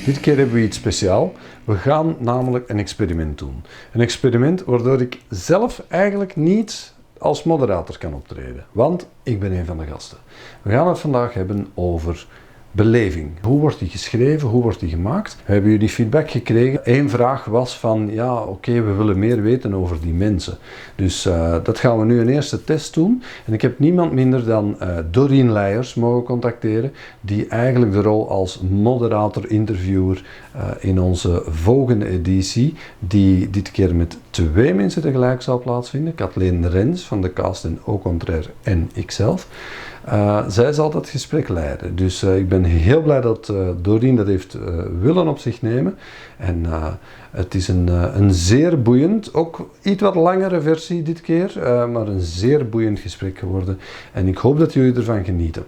Dit keer hebben we iets speciaals. We gaan namelijk een experiment doen. Een experiment waardoor ik zelf eigenlijk niet als moderator kan optreden, want ik ben een van de gasten. We gaan het vandaag hebben over beleving. Hoe wordt die geschreven? Hoe wordt die gemaakt? We hebben jullie feedback gekregen. Eén vraag was van, ja oké, we willen meer weten over die mensen. Dus dat gaan we nu een eerste test doen. En ik heb niemand minder dan Dorien Leijers mogen contacteren, die eigenlijk de rol als moderator-interviewer in onze volgende editie, die dit keer met 2 mensen tegelijk zal plaatsvinden. Kathleen Rens van de cast en Au Contraire en ikzelf. Zij zal dat gesprek leiden. Dus ik ben heel blij dat Dorien dat heeft willen op zich nemen. En het is een zeer boeiend, ook iets wat langere versie dit keer, maar een zeer boeiend gesprek geworden. En ik hoop dat jullie ervan genieten.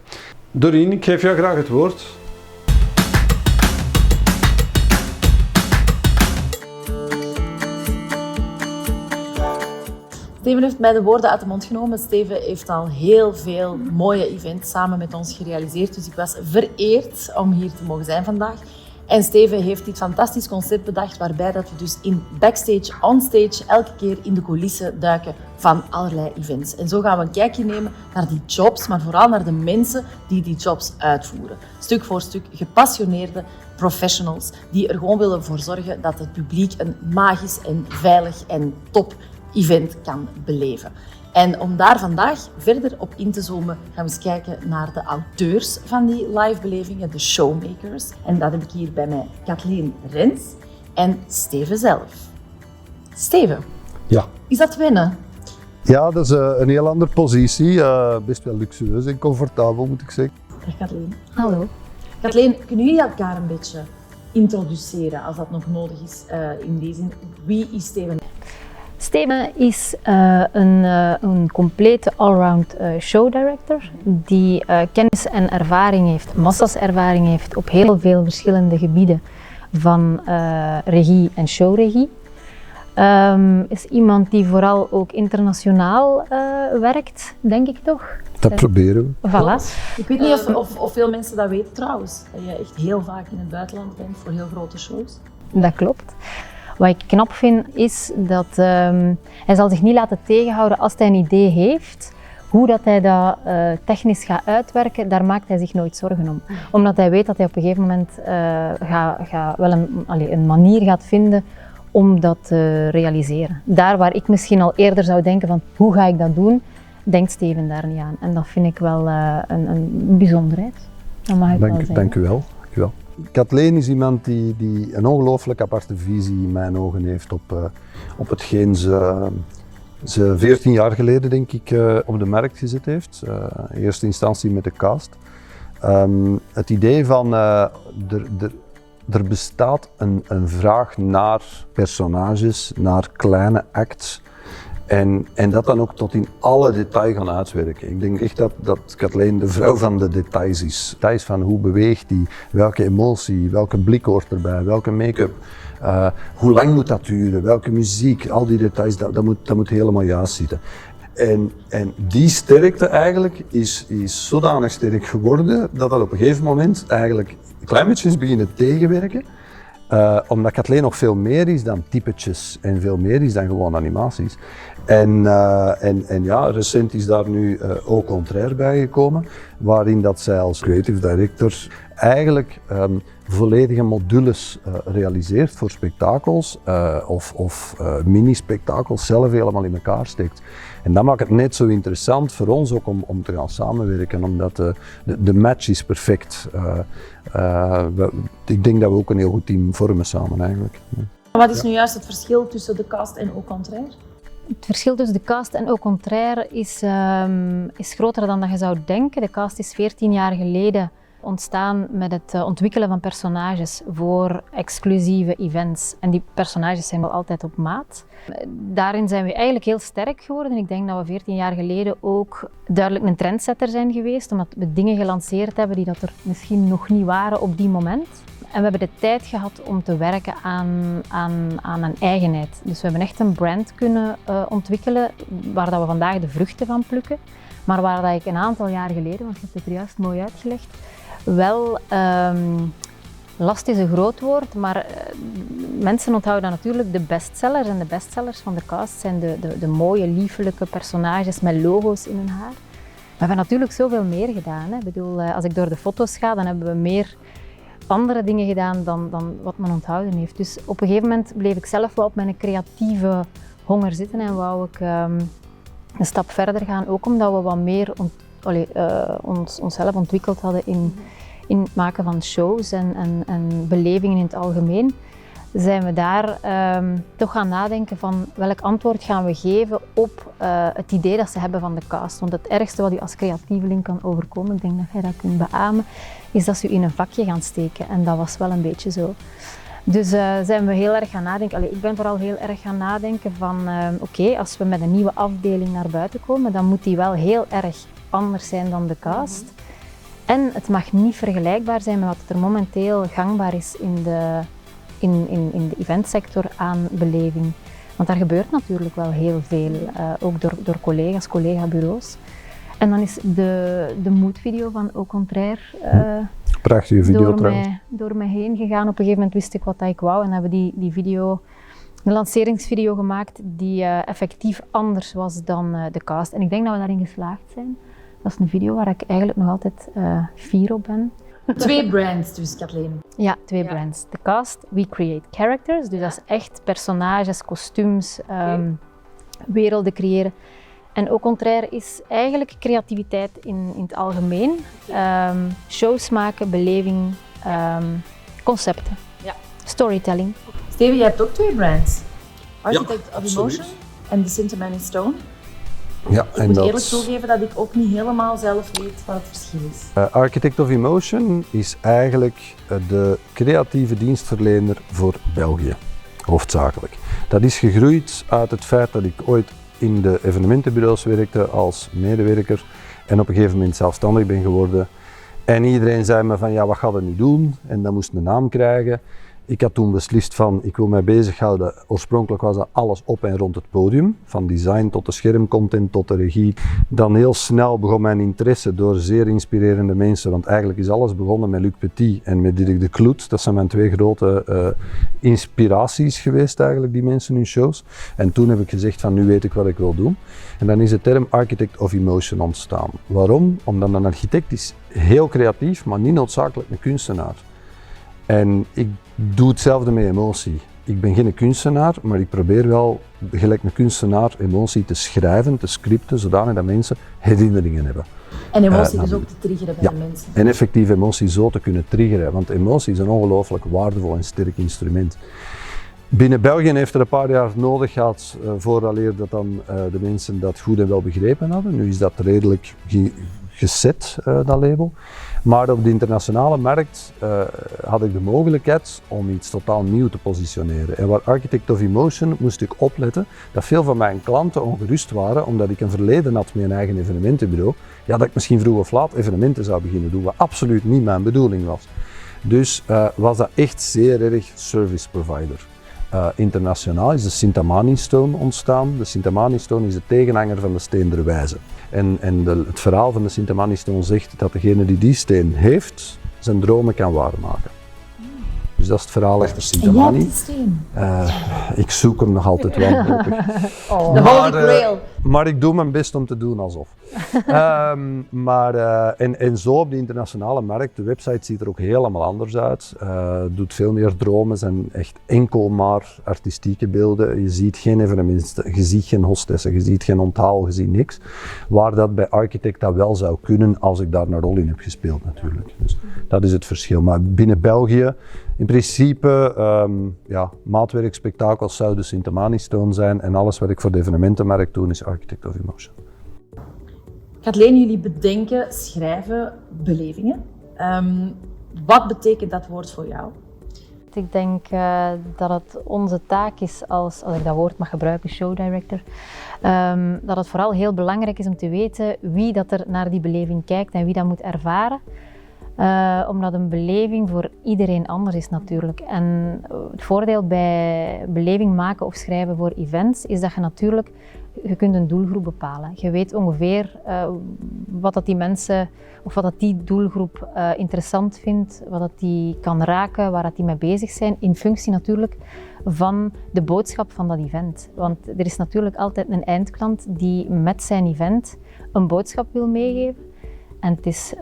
Dorien, ik geef jou graag het woord. Steven heeft mij de woorden uit de mond genomen. Steven heeft al heel veel mooie events samen met ons gerealiseerd. Dus ik was vereerd om hier te mogen zijn vandaag. En Steven heeft dit fantastisch concept bedacht waarbij dat we dus in backstage, onstage, elke keer in de coulissen duiken van allerlei events. En zo gaan we een kijkje nemen naar die jobs, maar vooral naar de mensen die die jobs uitvoeren. Stuk voor stuk gepassioneerde professionals die er gewoon willen voor zorgen dat het publiek een magisch en veilig en top event kan beleven. En om daar vandaag verder op in te zoomen, gaan we eens kijken naar de auteurs van die live-belevingen, de showmakers. En dat heb ik hier bij mij Kathleen Rens en Steven zelf. Steven, ja. Is dat wennen? Ja, dat is een heel andere positie. Best wel luxueus en comfortabel, moet ik zeggen. Dag Kathleen. Hallo. Kathleen, kunnen jullie elkaar een beetje introduceren als dat nog nodig is in die zin? Wie is Steven? Steven is een complete allround show director die kennis en ervaring heeft, massa's ervaring heeft op heel veel verschillende gebieden van regie en showregie. Is iemand die vooral ook internationaal werkt, denk ik toch? Dat proberen we. Voilà. Ik weet niet of veel mensen dat weten trouwens, dat je echt heel vaak in het buitenland bent voor heel grote shows. Dat klopt. Wat ik knap vind is dat hij zal zich niet laten tegenhouden als hij een idee heeft. Hoe dat hij dat technisch gaat uitwerken, daar maakt hij zich nooit zorgen om. Omdat hij weet dat hij op een gegeven moment wel een manier gaat vinden om dat te realiseren. Daar waar ik misschien al eerder zou denken van hoe ga ik dat doen, denkt Steven daar niet aan. En dat vind ik wel een bijzonderheid. Dat mag ik wel zeggen. Dank u wel. Kathleen is iemand die een ongelooflijk aparte visie in mijn ogen heeft op hetgeen ze 14 jaar geleden, denk ik, op de markt gezet heeft. In eerste instantie met de cast. Het idee van er bestaat een vraag naar personages, naar kleine acts. En dat dan ook tot in alle detail gaan uitwerken. Ik denk echt dat Kathleen de vrouw van de details is. Details van hoe beweegt die, welke emotie, welke blik hoort erbij, welke make-up. Hoe lang moet dat duren, welke muziek, al die details, dat moet helemaal juist zitten. En die sterkte eigenlijk is zodanig sterk geworden dat op een gegeven moment eigenlijk klein beetje is beginnen tegenwerken. Omdat Kathleen nog veel meer is dan typetjes en veel meer is dan gewoon animaties. En ja, recent is daar nu Au Contraire bijgekomen, waarin dat zij als creative director eigenlijk volledige modules realiseert voor spektakels of mini-spektakels zelf helemaal in elkaar steekt. En dat maakt het net zo interessant voor ons ook om te gaan samenwerken, omdat de match is perfect. Ik denk dat we ook een heel goed team vormen samen eigenlijk. Wat is nu juist het verschil tussen de cast en Au Contraire? Het verschil tussen de cast en Au Contraire is groter dan dat je zou denken. De cast is 14 jaar geleden ontstaan met het ontwikkelen van personages voor exclusieve events. En die personages zijn wel altijd op maat. Daarin zijn we eigenlijk heel sterk geworden. Ik denk dat we 14 jaar geleden ook duidelijk een trendsetter zijn geweest, omdat we dingen gelanceerd hebben die dat er misschien nog niet waren op die moment. En we hebben de tijd gehad om te werken aan een eigenheid. Dus we hebben echt een brand kunnen ontwikkelen waar dat we vandaag de vruchten van plukken. Maar waar dat ik een aantal jaar geleden, want dat heb ik er juist mooi uitgelegd, wel last is een groot woord, maar mensen onthouden natuurlijk de bestsellers. En de bestsellers van de cast zijn de mooie, liefelijke personages met logo's in hun haar. We hebben natuurlijk zoveel meer gedaan. Hè. Ik bedoel, als ik door de foto's ga, dan hebben we meer andere dingen gedaan dan wat men onthouden heeft. Dus op een gegeven moment bleef ik zelf wel op mijn creatieve honger zitten en wou ik een stap verder gaan. Ook omdat we wat meer onszelf ontwikkeld hadden in het maken van shows en belevingen in het algemeen. Zijn we daar toch gaan nadenken van welk antwoord gaan we geven op het idee dat ze hebben van de cast. Want het ergste wat je als creatieveling kan overkomen, ik denk dat jij dat kunt beamen, is dat ze je in een vakje gaan steken. En dat was wel een beetje zo. Dus zijn we heel erg gaan nadenken, ik ben vooral heel erg gaan nadenken van oké, als we met een nieuwe afdeling naar buiten komen, dan moet die wel heel erg anders zijn dan de cast. En het mag niet vergelijkbaar zijn met wat er momenteel gangbaar is in de eventsector aan beleving. Want daar gebeurt natuurlijk wel heel veel, ook door collega-bureaus. En dan is de moodvideo van Au Contraire Prachtige video door mij heen gegaan. Op een gegeven moment wist ik wat ik wou en hebben we die video, een lanceringsvideo gemaakt die effectief anders was dan de cast. En ik denk dat we daarin geslaagd zijn. Dat is een video waar ik eigenlijk nog altijd fier op ben. 2 brands dus, Kathleen. Ja, 2 brands. De cast, we create characters, dus dat is echt personages, kostuums, werelden creëren. En Au Contraire is eigenlijk creativiteit in het algemeen. Shows maken, beleving, concepten, storytelling. Steven, jij hebt ook 2 brands. Architect of absoluut. Emotion en The Sinterman in Stone. Ja, Ik moet eerlijk toegeven dat ik ook niet helemaal zelf weet wat het verschil is. Architect of Emotion is eigenlijk de creatieve dienstverlener voor België, hoofdzakelijk. Dat is gegroeid uit het feit dat ik ooit in de evenementenbureaus werkte als medewerker en op een gegeven moment zelfstandig ben geworden. En iedereen zei me van ja, wat ga je nu doen? En dat moest een naam krijgen. Ik had toen beslist van ik wil mij bezighouden. Oorspronkelijk was dat alles op en rond het podium, van design tot de schermcontent tot de regie. Dan heel snel begon mijn interesse door zeer inspirerende mensen, want eigenlijk is alles begonnen met Luc Petit en met Dirk de Kloet. Dat zijn mijn 2 grote inspiraties geweest eigenlijk, die mensen in shows. En toen heb ik gezegd van nu weet ik wat ik wil doen. En dan is de term Architect of Emotion ontstaan. Waarom? Omdat een architect is heel creatief, maar niet noodzakelijk een kunstenaar. En ik doe hetzelfde met emotie. Ik ben geen kunstenaar, maar ik probeer wel gelijk een kunstenaar emotie te schrijven, te scripten, zodanig dat mensen herinneringen hebben. En emotie dus ook te triggeren bij de mensen. En effectief emotie zo te kunnen triggeren, want emotie is een ongelooflijk waardevol en sterk instrument. Binnen België heeft er een paar jaar nodig gehad vooraleer dat dan de mensen dat goed en wel begrepen hadden. Nu is dat redelijk gezet, dat label. Maar op de internationale markt had ik de mogelijkheid om iets totaal nieuw te positioneren. En waar Architect of Emotion moest ik opletten dat veel van mijn klanten ongerust waren omdat ik een verleden had met een eigen evenementenbureau. Ja, dat ik misschien vroeg of laat evenementen zou beginnen doen, wat absoluut niet mijn bedoeling was. Dus was dat echt zeer erg service provider. Internationaal is de Sint-Amani Stone ontstaan. De Sint-Amani Stone is de tegenhanger van de Steen der Wijze. En het verhaal van de Sint-Amani Stone zegt dat degene die die steen heeft, zijn dromen kan waarmaken. Dus dat is het verhaal achter Sint-Amani. En jij hebt die steen. Ik zoek hem nog altijd wel. De Holy Grail. Maar ik doe mijn best om te doen alsof. En zo op de internationale markt, de website ziet er ook helemaal anders uit. Doet veel meer dromen, zijn echt enkel maar artistieke beelden. Je ziet geen evenementen, je ziet geen hostessen, je ziet geen onthaal, je ziet niks. Waar dat bij Architect dat wel zou kunnen als ik daar een rol in heb gespeeld natuurlijk. Dus dat is het verschil. Maar binnen België, in principe, maatwerkspektakels zou de Sint-Amani Stone zijn en alles wat ik voor de evenementenmarkt doe is Architect of Emotion. Kathleen, jullie bedenken, schrijven belevingen. Wat betekent dat woord voor jou? Ik denk dat het onze taak is als ik dat woord mag gebruiken, showdirector, dat het vooral heel belangrijk is om te weten wie dat er naar die beleving kijkt en wie dat moet ervaren. Omdat een beleving voor iedereen anders is natuurlijk. En het voordeel bij beleving maken of schrijven voor events is dat je natuurlijk, je kunt een doelgroep bepalen. Je weet ongeveer wat dat die mensen of wat dat die doelgroep interessant vindt, wat dat die kan raken, waar dat die mee bezig zijn, in functie natuurlijk van de boodschap van dat event. Want er is natuurlijk altijd een eindklant die met zijn event een boodschap wil meegeven. En het is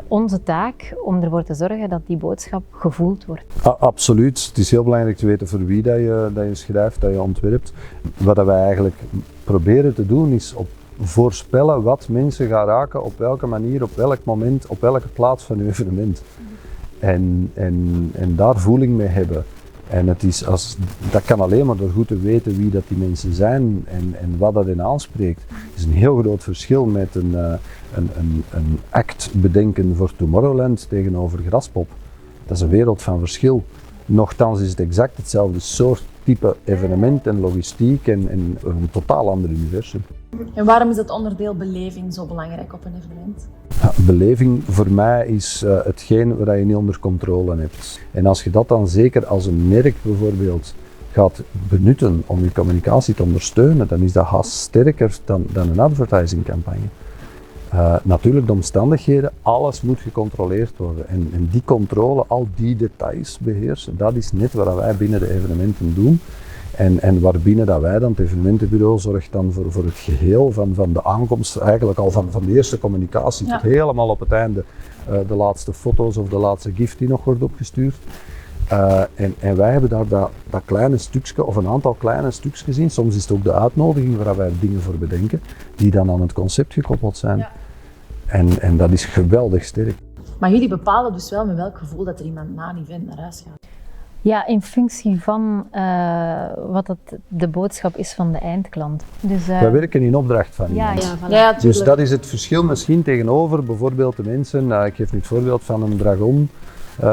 onze taak om ervoor te zorgen dat die boodschap gevoeld wordt. Absoluut. Het is heel belangrijk te weten voor wie dat je schrijft, dat je ontwerpt. Wat wij eigenlijk proberen te doen is voorspellen wat mensen gaan raken, op welke manier, op welk moment, op welke plaats van je evenement. En daar voeling mee hebben. En dat kan alleen maar door goed te weten wie dat die mensen zijn en wat dat hen aanspreekt. Het is een heel groot verschil met een act bedenken voor Tomorrowland tegenover Graspop. Dat is een wereld van verschil. Nochtans is het exact hetzelfde soort type evenement en logistiek en een totaal ander universum. En waarom is het onderdeel beleving zo belangrijk op een evenement? Ja, beleving voor mij is hetgeen waar je niet onder controle hebt. En als je dat dan zeker als een merk bijvoorbeeld gaat benutten om je communicatie te ondersteunen, dan is dat haast sterker dan een advertisingcampagne. Natuurlijk de omstandigheden, alles moet gecontroleerd worden en die controle, al die details beheersen, dat is net wat wij binnen de evenementen doen. En waarbinnen dat wij dan, het evenementenbureau, zorgt dan voor het geheel van de aankomst, eigenlijk al van de eerste communicatie tot helemaal op het einde de laatste foto's of de laatste gift die nog wordt opgestuurd. En wij hebben daar dat kleine stukje of een aantal kleine stukjes gezien. Soms is het ook de uitnodiging waar wij dingen voor bedenken, die dan aan het concept gekoppeld zijn. Ja. En dat is geweldig sterk. Maar jullie bepalen dus wel met welk gevoel dat er iemand na een event naar huis gaat? Ja, in functie van wat de boodschap is van de eindklant. Dus, wij werken in opdracht van iemand. Ja, voilà. Ja, dus dat is het verschil misschien tegenover bijvoorbeeld de mensen, ik geef nu het voorbeeld van een Dragon,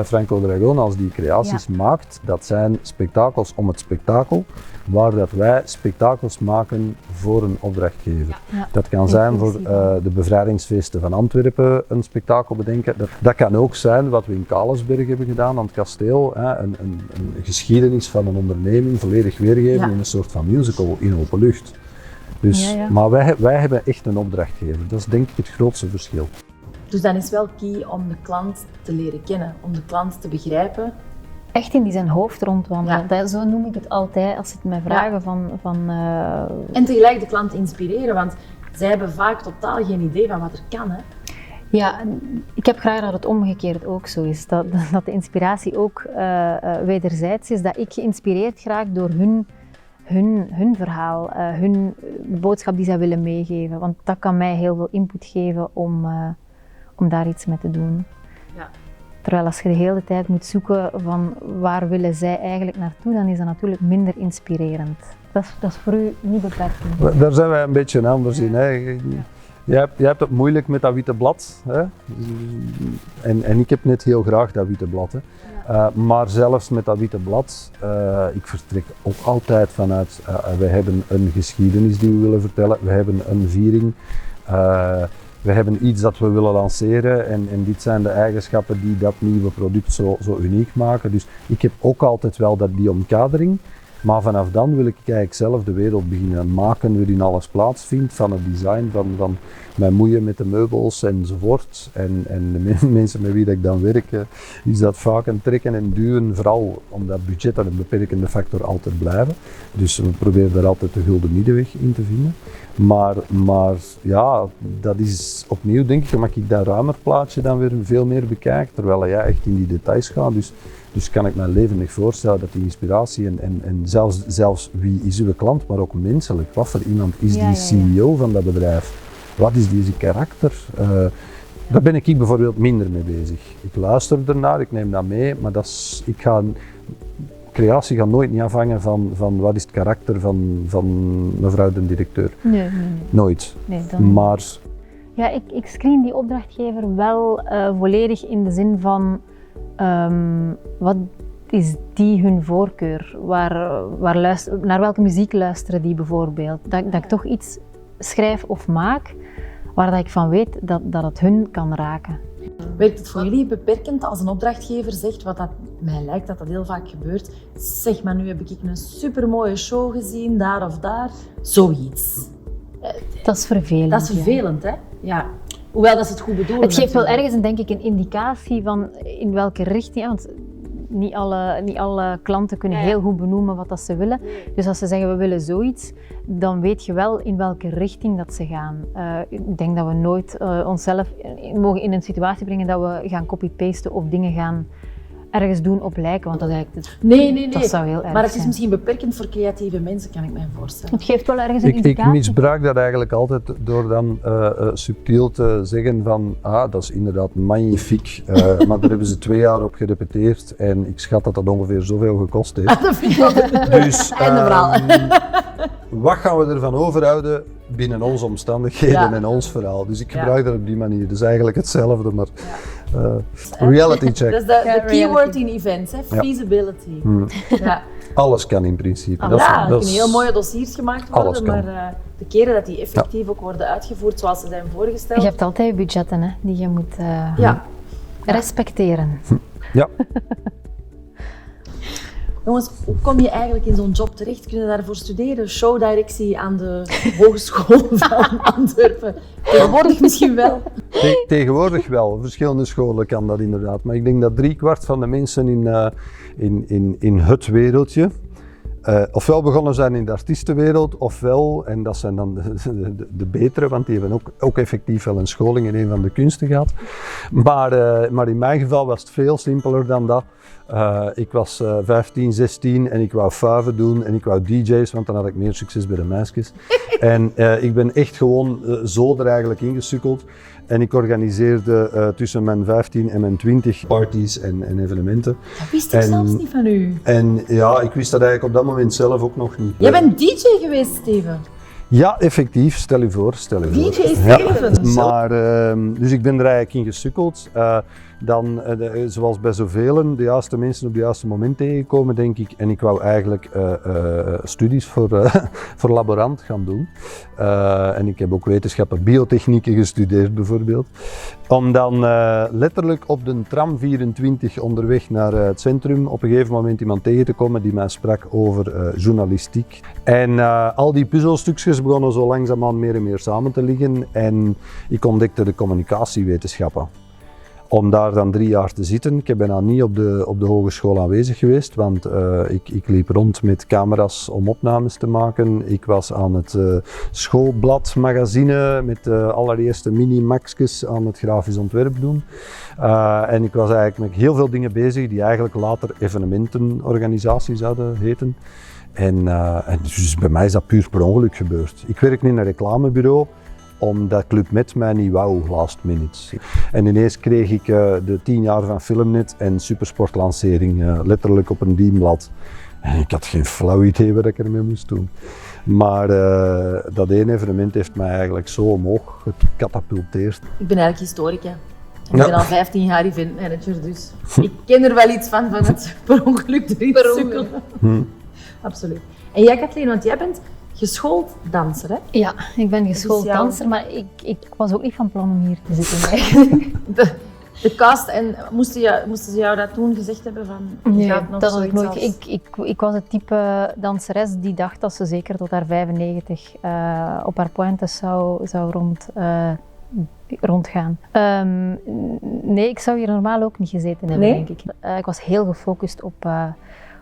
Franco Dragon, als die creaties maakt, dat zijn spektakels om het spektakel, waar dat wij spektakels maken voor een opdrachtgever. Ja. Dat kan zijn voor de bevrijdingsfeesten van Antwerpen een spektakel bedenken. Dat kan ook zijn wat we in Kalesberg hebben gedaan aan het kasteel, een geschiedenis van een onderneming volledig weergeven in een soort van musical in open lucht. Dus, maar wij hebben echt een opdrachtgever, dat is denk ik het grootste verschil. Dus dan is wel key om de klant te leren kennen, om de klant te begrijpen. Echt in zijn hoofd rondwandelen. Ja. Zo noem ik het altijd als ze het mij vragen van En tegelijk de klant inspireren, want zij hebben vaak totaal geen idee van wat er kan. Hè? Ja, ik heb graag dat het omgekeerd ook zo is. Dat de inspiratie ook wederzijds is. Dat ik geïnspireerd raak door hun verhaal, hun boodschap die zij willen meegeven. Want dat kan mij heel veel input geven om daar iets mee te doen. Ja. Terwijl als je de hele tijd moet zoeken van waar willen zij eigenlijk naartoe, dan is dat natuurlijk minder inspirerend. Dat is voor u niet beperkend. Daar zijn wij een beetje anders in. Hè. Jij hebt het moeilijk met dat witte blad. Hè. En ik heb net heel graag dat witte blad. Hè. Ja. Maar zelfs met dat witte blad, ik vertrek ook altijd vanuit, we hebben een geschiedenis die we willen vertellen, we hebben een viering. We hebben iets dat we willen lanceren en dit zijn de eigenschappen die dat nieuwe product zo uniek maken. Dus ik heb ook altijd wel die omkadering, maar vanaf dan wil ik eigenlijk zelf de wereld beginnen maken waarin alles plaatsvindt, van het design, van mijn moeien met de meubels enzovoort. En de mensen met wie ik dan werk, is dat vaak een trekken en duwen, vooral omdat budget en een beperkende factor altijd blijven. Dus we proberen daar altijd de gulden middenweg in te vinden. Maar ja, dat is opnieuw denk ik, omdat ik dat ruimer plaatje dan weer veel meer bekijk, terwijl jij echt in die details gaat. Dus kan ik me levendig voorstellen dat die inspiratie en zelfs wie is uw klant, maar ook menselijk, wat voor iemand is die CEO van dat bedrijf? Wat is die karakter? Daar ben ik bijvoorbeeld minder mee bezig. Ik luister ernaar, ik neem dat mee, maar creatie gaat nooit niet afhangen van wat is het karakter van mevrouw de directeur. Nee. Nooit. Nee, maar... Ja, ik screen die opdrachtgever wel volledig in de zin van wat is die hun voorkeur? Naar welke muziek luisteren die bijvoorbeeld? Dat ik toch iets schrijf of maak waar dat ik van weet dat het hun kan raken. Werkt het voor jullie beperkend als een opdrachtgever zegt, wat dat mij lijkt dat dat heel vaak gebeurt, zeg maar nu heb ik een supermooie show gezien, daar of daar, zoiets. Dat is vervelend. Dat is vervelend, hè? Ja. Hoewel dat ze het goed bedoelen. Het geeft wel natuurlijk. ergens denk ik een indicatie van in welke richting, want niet alle klanten kunnen heel goed benoemen wat dat ze willen. Dus als ze zeggen we willen zoiets, dan weet je wel in welke richting dat ze gaan. Ik denk dat we nooit onszelf mogen in een situatie brengen dat we gaan copy-pasten of dingen gaan ergens doen op lijken, want dat is eigenlijk Nee. dat zou heel erg Maar het is zijn. misschien beperkend voor creatieve mensen, kan ik mij voorstellen. Het geeft wel ergens een Ik indicatie. misbruik dat eigenlijk altijd door dan subtiel te zeggen van dat is inderdaad magnifiek, maar daar hebben ze 2 jaar op gerepeteerd en ik schat dat dat ongeveer zoveel gekost heeft. Dat vind ik wel Dus einde verhaal. wat gaan we ervan overhouden binnen onze omstandigheden Ja. en ons verhaal? Dus ik Ja. gebruik dat op die manier. Dus eigenlijk hetzelfde, maar reality check. Dat is de Ja, keyword reality. in events, hè? Feasibility. Ja. Alles kan in principe. Ja, Dat is- er dat kunnen is- heel mooie dossiers gemaakt Alles worden, kan. maar de keren dat die effectief ook worden uitgevoerd zoals ze zijn voorgesteld. Je hebt altijd budgetten hè, die je moet Ja. respecteren. Ja. Jongens, hoe kom je eigenlijk in zo'n job terecht? Kun je daarvoor studeren? Showdirectie aan de Hogeschool van Antwerpen. Tegenwoordig misschien wel. Tegenwoordig wel, verschillende scholen kan dat inderdaad. Maar ik denk dat 3/4 van de mensen in het wereldje ofwel begonnen zijn in de artiestenwereld, ofwel, en dat zijn dan de betere, want die hebben ook effectief wel een scholing in een van de kunsten gehad. Maar in mijn geval was het veel simpeler dan dat. Ik was 15, 16 en ik wou faven doen en ik wou DJ's, want dan had ik meer succes bij de meisjes. En ik ben echt gewoon zo er eigenlijk ingesukkeld. En ik organiseerde tussen mijn 15 en mijn 20 parties en evenementen. Dat wist ik zelfs niet van u. En ja, ik wist dat eigenlijk op dat moment zelf ook nog niet. Jij bent DJ geweest, Steven. Ja, effectief. Stel je voor. DJ Steven. Maar, dus ik ben er eigenlijk in gesukkeld. Dan, zoals bij zoveel, de juiste mensen op het juiste moment tegenkomen, denk ik. En ik wou eigenlijk studies voor laborant gaan doen. En ik heb ook wetenschappen biotechnieken gestudeerd, bijvoorbeeld. Om dan letterlijk op de tram 24 onderweg naar het centrum op een gegeven moment iemand tegen te komen die mij sprak over journalistiek. En al die puzzelstukjes begonnen zo langzaamaan meer en meer samen te liggen. En ik ontdekte de communicatiewetenschappen. Om daar dan 3 jaar te zitten. Ik ben bijna niet op de hogeschool aanwezig geweest, want ik liep rond met camera's om opnames te maken. Ik was aan het schoolblad magazine met de allereerste mini-maxjes aan het grafisch ontwerp doen. En ik was eigenlijk met heel veel dingen bezig die eigenlijk later evenementenorganisatie zouden heten. En dus bij mij is dat puur per ongeluk gebeurd. Ik werk nu in een reclamebureau, omdat Club Med mij niet wou last minute. En ineens kreeg ik de 10 jaar van Filmnet en Supersportlancering letterlijk op een dienblad. En ik had geen flauw idee wat ik ermee moest doen. Maar dat ene evenement heeft mij eigenlijk zo omhoog gecatapulteerd. Ik ben eigenlijk historica. En Ja. ik ben al 15 jaar eventmanager, dus ik ken er wel iets van het per ongeluk erin sukkelen. Absoluut. En jij, Kathleen, want jij bent geschoold danser, hè? Ja, ik ben geschoold Dus jou- danser, maar ik was ook niet van plan om hier te zitten eigenlijk. De cast, en moesten ze jou dat toen gezegd hebben van... je Nee, gaat nog dat had ik zoiets nooit. als- Ik was het type danseres die dacht dat ze zeker tot haar 95 op haar pointes zou rondgaan. Nee, ik zou hier normaal ook niet gezeten hebben, Nee? denk ik. Ik was heel gefocust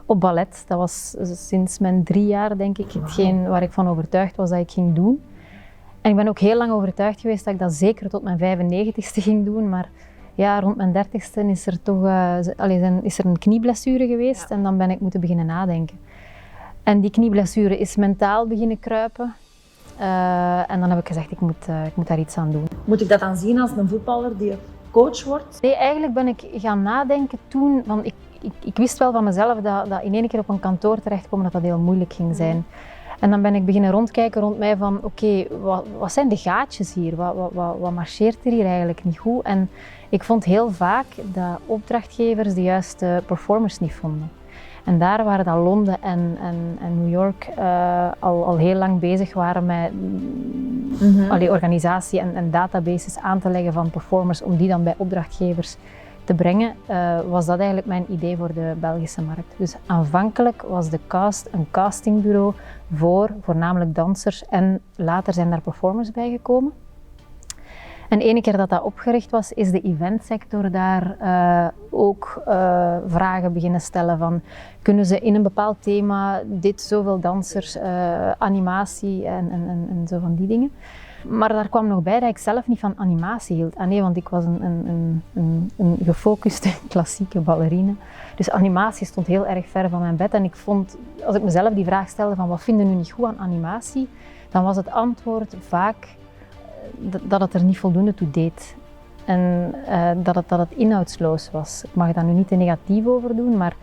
op ballet. Dat was sinds mijn 3 jaar, denk ik, hetgeen waar ik van overtuigd was dat ik ging doen. En ik ben ook heel lang overtuigd geweest dat ik dat zeker tot mijn 95ste ging doen, maar ja, rond mijn 30ste is er toch is er een knieblessure geweest en dan ben ik moeten beginnen nadenken. En die knieblessure is mentaal beginnen kruipen. En dan heb ik gezegd, ik moet daar iets aan doen. Moet ik dat dan zien als een voetballer die coach wordt? Nee, eigenlijk ben ik gaan nadenken toen, want ik wist wel van mezelf dat in één keer op een kantoor terechtkomen dat heel moeilijk ging zijn. En dan ben ik beginnen rondkijken rond mij van oké, wat zijn de gaatjes hier? Wat marcheert er hier eigenlijk niet goed? En ik vond heel vaak dat opdrachtgevers de juiste performers niet vonden. En daar waren dat Londen en New York al heel lang bezig waren met organisatie en databases aan te leggen van performers, om die dan bij opdrachtgevers te brengen, was dat eigenlijk mijn idee voor de Belgische markt. Dus aanvankelijk was de cast een castingbureau voor voornamelijk dansers en later zijn daar performers bijgekomen. En ene keer dat opgericht was, is de eventsector daar ook vragen beginnen stellen van, kunnen ze in een bepaald thema zoveel dansers, animatie en zo van die dingen. Maar daar kwam nog bij dat ik zelf niet van animatie hield. Nee, want ik was een gefocuste klassieke ballerine. Dus animatie stond heel erg ver van mijn bed. En ik vond, als ik mezelf die vraag stelde van wat vinden nu niet goed aan animatie, dan was het antwoord vaak dat het er niet voldoende toe deed. En dat het inhoudsloos was. Ik mag daar nu niet te negatief over doen, maar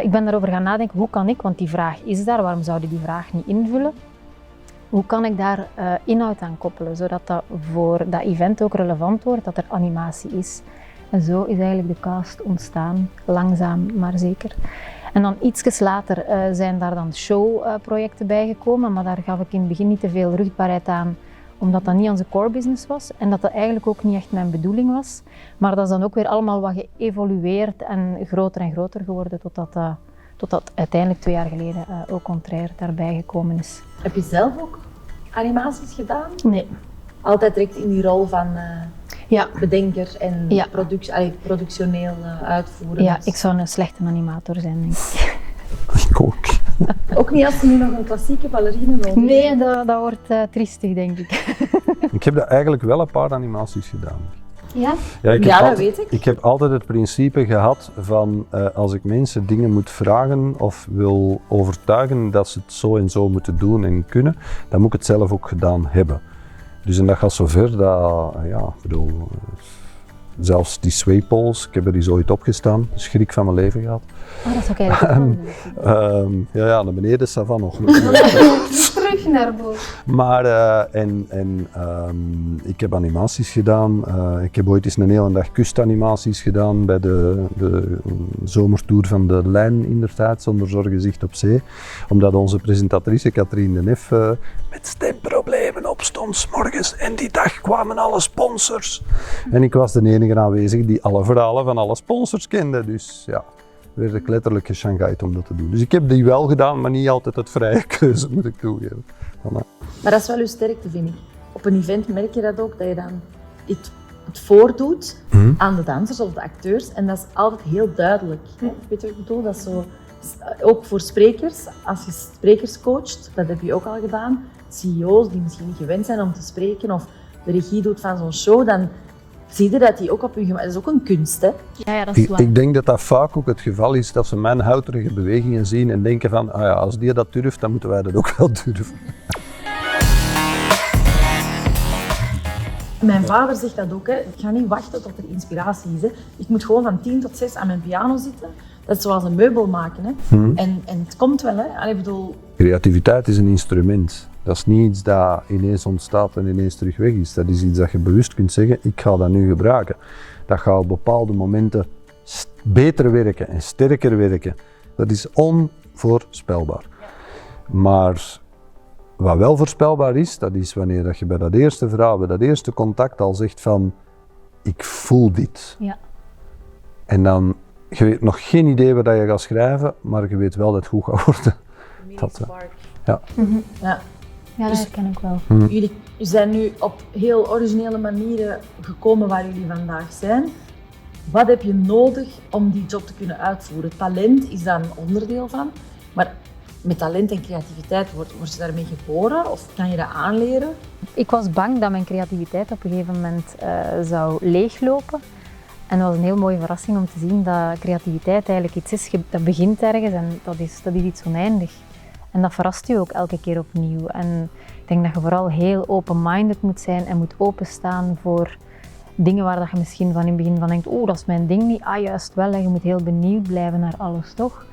ik ben daarover gaan nadenken, hoe kan ik, want die vraag is daar, waarom zouden die vraag niet invullen? Hoe kan ik daar inhoud aan koppelen, zodat dat voor dat event ook relevant wordt, dat er animatie is. En zo is eigenlijk de cast ontstaan, langzaam maar zeker. En dan ietsjes later zijn daar dan showprojecten bijgekomen, maar daar gaf ik in het begin niet te veel rugbaarheid aan, omdat dat niet onze core business was en dat dat eigenlijk ook niet echt mijn bedoeling was. Maar dat is dan ook weer allemaal wat geëvolueerd en groter geworden, totdat uiteindelijk 2 jaar geleden ook contraire daarbij gekomen is. Heb je zelf ook animaties gedaan? Nee. Altijd direct in die rol van Ja. bedenker en Ja. productioneel uitvoeren. Ja, ik zou een slechte animator zijn, denk ik. Ik ook. Ook niet als ze nu nog een klassieke ballerine nodig hebben. Nee, dat wordt triestig, denk ik. Ik heb daar eigenlijk wel een paar animaties gedaan. Ja? Ja, Dat weet ik. Ik heb altijd het principe gehad van als ik mensen dingen moet vragen of wil overtuigen dat ze het zo en zo moeten doen en kunnen, dan moet ik het zelf ook gedaan hebben. Dus en dat gaat zover dat, ik bedoel, zelfs die swaypoles, ik heb er eens ooit opgestaan, schrik van mijn leven gehad. Oh, dat zou ik eigenlijk ook wel doen. Naar beneden is dat van nog. Terug naar boven. Maar ik heb animaties gedaan. Ik heb ooit eens een hele dag kustanimaties gedaan bij de zomertour van de Lijn, inderdaad, zonder zorgenzicht op zee. Omdat onze presentatrice Katrien de Neff met stemproblemen opstond 's morgens en die dag kwamen alle sponsors. En ik was de enige aanwezig die alle verhalen van alle sponsors kende. Dus ja, werd ik letterlijk geshanghaaid om dat te doen. Dus ik heb die wel gedaan, maar niet altijd het vrije keuze, moet ik toegeven. Maar dat is wel uw sterkte, vind ik. Op een event merk je dat ook, dat je dan het voordoet aan de dansers of de acteurs. En dat is altijd heel duidelijk. Hè? Weet je wat ik bedoel? Dat is zo, ook voor sprekers, als je sprekers coacht, dat heb je ook al gedaan. CEO's die misschien niet gewend zijn om te spreken of de regie doet van zo'n show, dan zie je dat die ook op hun gemak. Dat is ook een kunst, hè? Ja, dat is waar. Ik denk dat dat vaak ook het geval is, dat ze mijn houterige bewegingen zien en denken van, als die dat durft, dan moeten wij dat ook wel durven. Mijn vader zegt dat ook, hè. Ik ga niet wachten tot er inspiratie is. Hè. Ik moet gewoon van 10 tot 6 aan mijn piano zitten. Dat is zoals een meubel maken. Hè. En het komt wel. Hè. Allee, ik bedoel... Creativiteit is een instrument. Dat is niet iets dat ineens ontstaat en ineens terug weg is. Dat is iets dat je bewust kunt zeggen, ik ga dat nu gebruiken. Dat gaat op bepaalde momenten beter werken en sterker werken. Dat is onvoorspelbaar. Maar wat wel voorspelbaar is, dat is wanneer dat je bij dat eerste verhaal, bij dat eerste contact al zegt van, ik voel dit. Ja. En dan, je weet nog geen idee wat je gaat schrijven, maar je weet wel dat het goed gaat worden. Ja. Ja, dat herken ik wel. Jullie zijn nu op heel originele manieren gekomen waar jullie vandaag zijn. Wat heb je nodig om die job te kunnen uitvoeren? Talent is daar een onderdeel van, maar met talent en creativiteit word je daarmee geboren of kan je dat aanleren? Ik was bang dat mijn creativiteit op een gegeven moment zou leeglopen. En dat was een heel mooie verrassing om te zien dat creativiteit eigenlijk iets is, dat begint ergens en dat is iets oneindig. En dat verrast je ook elke keer opnieuw. En ik denk dat je vooral heel open-minded moet zijn en moet openstaan voor dingen waar dat je misschien van in het begin van denkt, oh, dat is mijn ding niet. Ah, juist wel. En je moet heel benieuwd blijven naar alles, toch?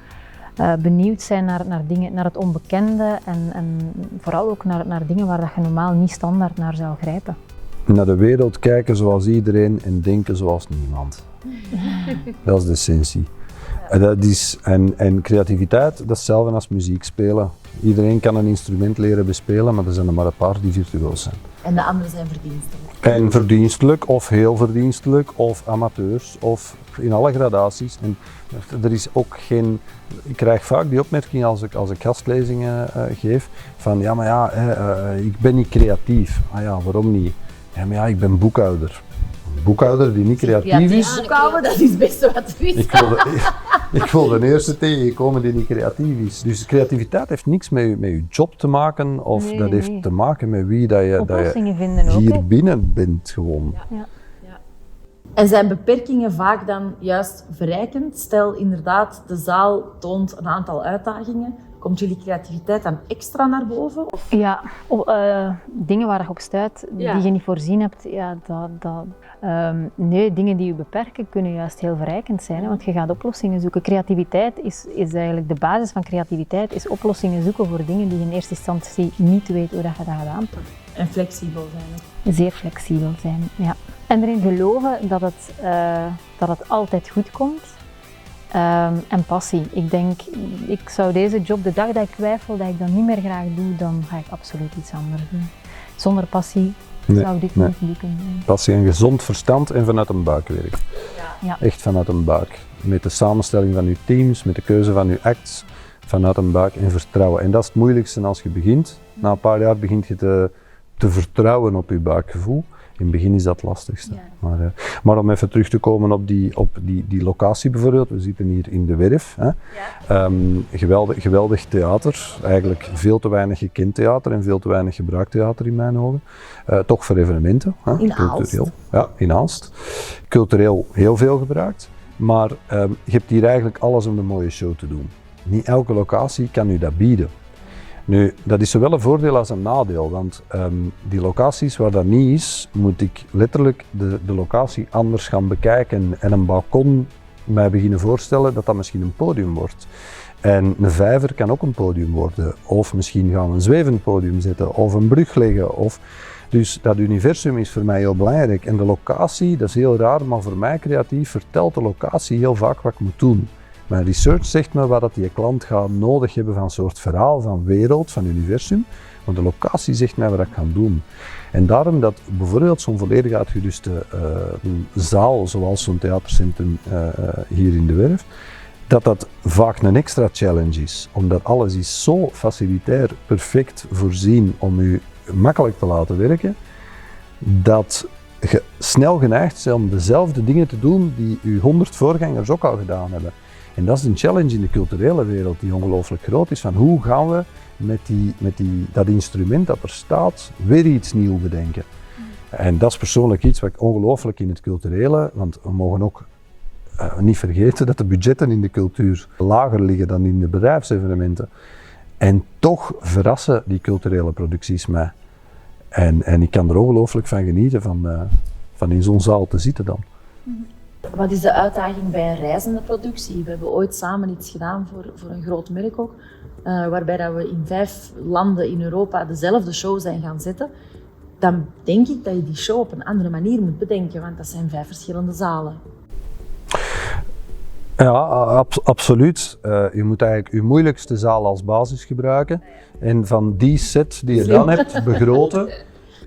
Benieuwd zijn naar dingen, naar het onbekende en vooral ook naar dingen waar dat je normaal niet standaard naar zou grijpen. Naar de wereld kijken zoals iedereen en denken zoals niemand. Dat is de essentie. En creativiteit, dat is hetzelfde als muziek spelen. Iedereen kan een instrument leren bespelen, maar er zijn er maar een paar die virtuoos zijn. En de anderen zijn verdienstelijk. En verdienstelijk, of heel verdienstelijk, of amateurs, of in alle gradaties. En er is ook geen... Ik krijg vaak die opmerking als ik gastlezingen geef, van ja, maar ja, ik ben niet creatief. Ah ja, waarom niet? Ja, maar ja, ik ben boekhouder. Een boekhouder die niet creatief is. Boekhouden, dat is best wat wist. Ik wil de eerste tegenkomen die niet creatief is. Dus creativiteit heeft niks met je job te maken, of Nee, dat heeft nee. te maken met wie dat je Oplossingen vinden ook. hier Hè. binnen bent gewoon. Ja. En zijn beperkingen vaak dan juist verrijkend? Stel inderdaad, de zaal toont een aantal uitdagingen. Komt jullie creativiteit dan extra naar boven? Of? Ja, dingen waar je op stuit Ja. die je niet voorzien hebt, ja, nee, dingen die je beperken kunnen juist heel verrijkend zijn, hè, want je gaat oplossingen zoeken. Creativiteit is eigenlijk de basis van creativiteit, is oplossingen zoeken voor dingen die je in eerste instantie niet weet hoe dat je dat gaat aanpakken. En flexibel zijn. Ook. Zeer flexibel zijn, ja. En erin geloven dat het altijd goed komt. En passie. Ik denk, ik zou deze job, de dag dat ik twijfel dat ik dat niet meer graag doe, dan ga ik absoluut iets anders doen. Zonder passie zou dit niet kunnen doen. Passie en gezond verstand en vanuit een buik werken. Ja. Echt vanuit een buik. Met de samenstelling van je teams, met de keuze van je acts, vanuit een buik en vertrouwen. En dat is het moeilijkste als je begint. Na een paar jaar begint je te vertrouwen op je buikgevoel. In het begin is dat het lastigste. Ja. Maar om even terug te komen op die locatie bijvoorbeeld, we zitten hier in de Werf. Hè. Ja. Geweldig theater, eigenlijk veel te weinig gekend theater en veel te weinig gebruikt theater in mijn ogen. Toch voor evenementen. Hè. In Aalst. Cultureel. Ja, in Aalst. Cultureel heel veel gebruikt, maar je hebt hier eigenlijk alles om een mooie show te doen. Niet elke locatie kan u dat bieden. Nu, dat is zowel een voordeel als een nadeel, want die locaties waar dat niet is, moet ik letterlijk de locatie anders gaan bekijken en een balkon mij beginnen voorstellen dat dat misschien een podium wordt. En een vijver kan ook een podium worden, of misschien gaan we een zwevend podium zetten, of een brug leggen. Dus dat universum is voor mij heel belangrijk. En de locatie, dat is heel raar, maar voor mij creatief vertelt de locatie heel vaak wat ik moet doen. Mijn research zegt me wat dat die klant gaat nodig hebben van een soort verhaal, van wereld, van universum. Maar de locatie zegt mij wat ik ga doen. En daarom dat bijvoorbeeld zo'n volledig uitgeruste zaal, zoals zo'n theatercentrum hier in de Werf, dat vaak een extra challenge is. Omdat alles is zo facilitair, perfect voorzien om u makkelijk te laten werken, dat je snel geneigd bent om dezelfde dingen te doen die uw 100 voorgangers ook al gedaan hebben. En dat is een challenge in de culturele wereld die ongelooflijk groot is, van hoe gaan we met dat instrument dat er staat weer iets nieuws bedenken. En dat is persoonlijk iets wat ik ongelooflijk in het culturele, want we mogen ook niet vergeten dat de budgetten in de cultuur lager liggen dan in de bedrijfsevenementen. En toch verrassen die culturele producties mij. En ik kan er ongelooflijk van genieten van in zo'n zaal te zitten dan. Wat is de uitdaging bij een reizende productie? We hebben ooit samen iets gedaan voor een groot merk ook, waarbij dat we in 5 landen in Europa dezelfde show zijn gaan zetten. Dan denk ik dat je die show op een andere manier moet bedenken, want dat zijn 5 verschillende zalen. Ja, absoluut. Je moet eigenlijk je moeilijkste zaal als basis gebruiken en van die set die je dan hebt begroten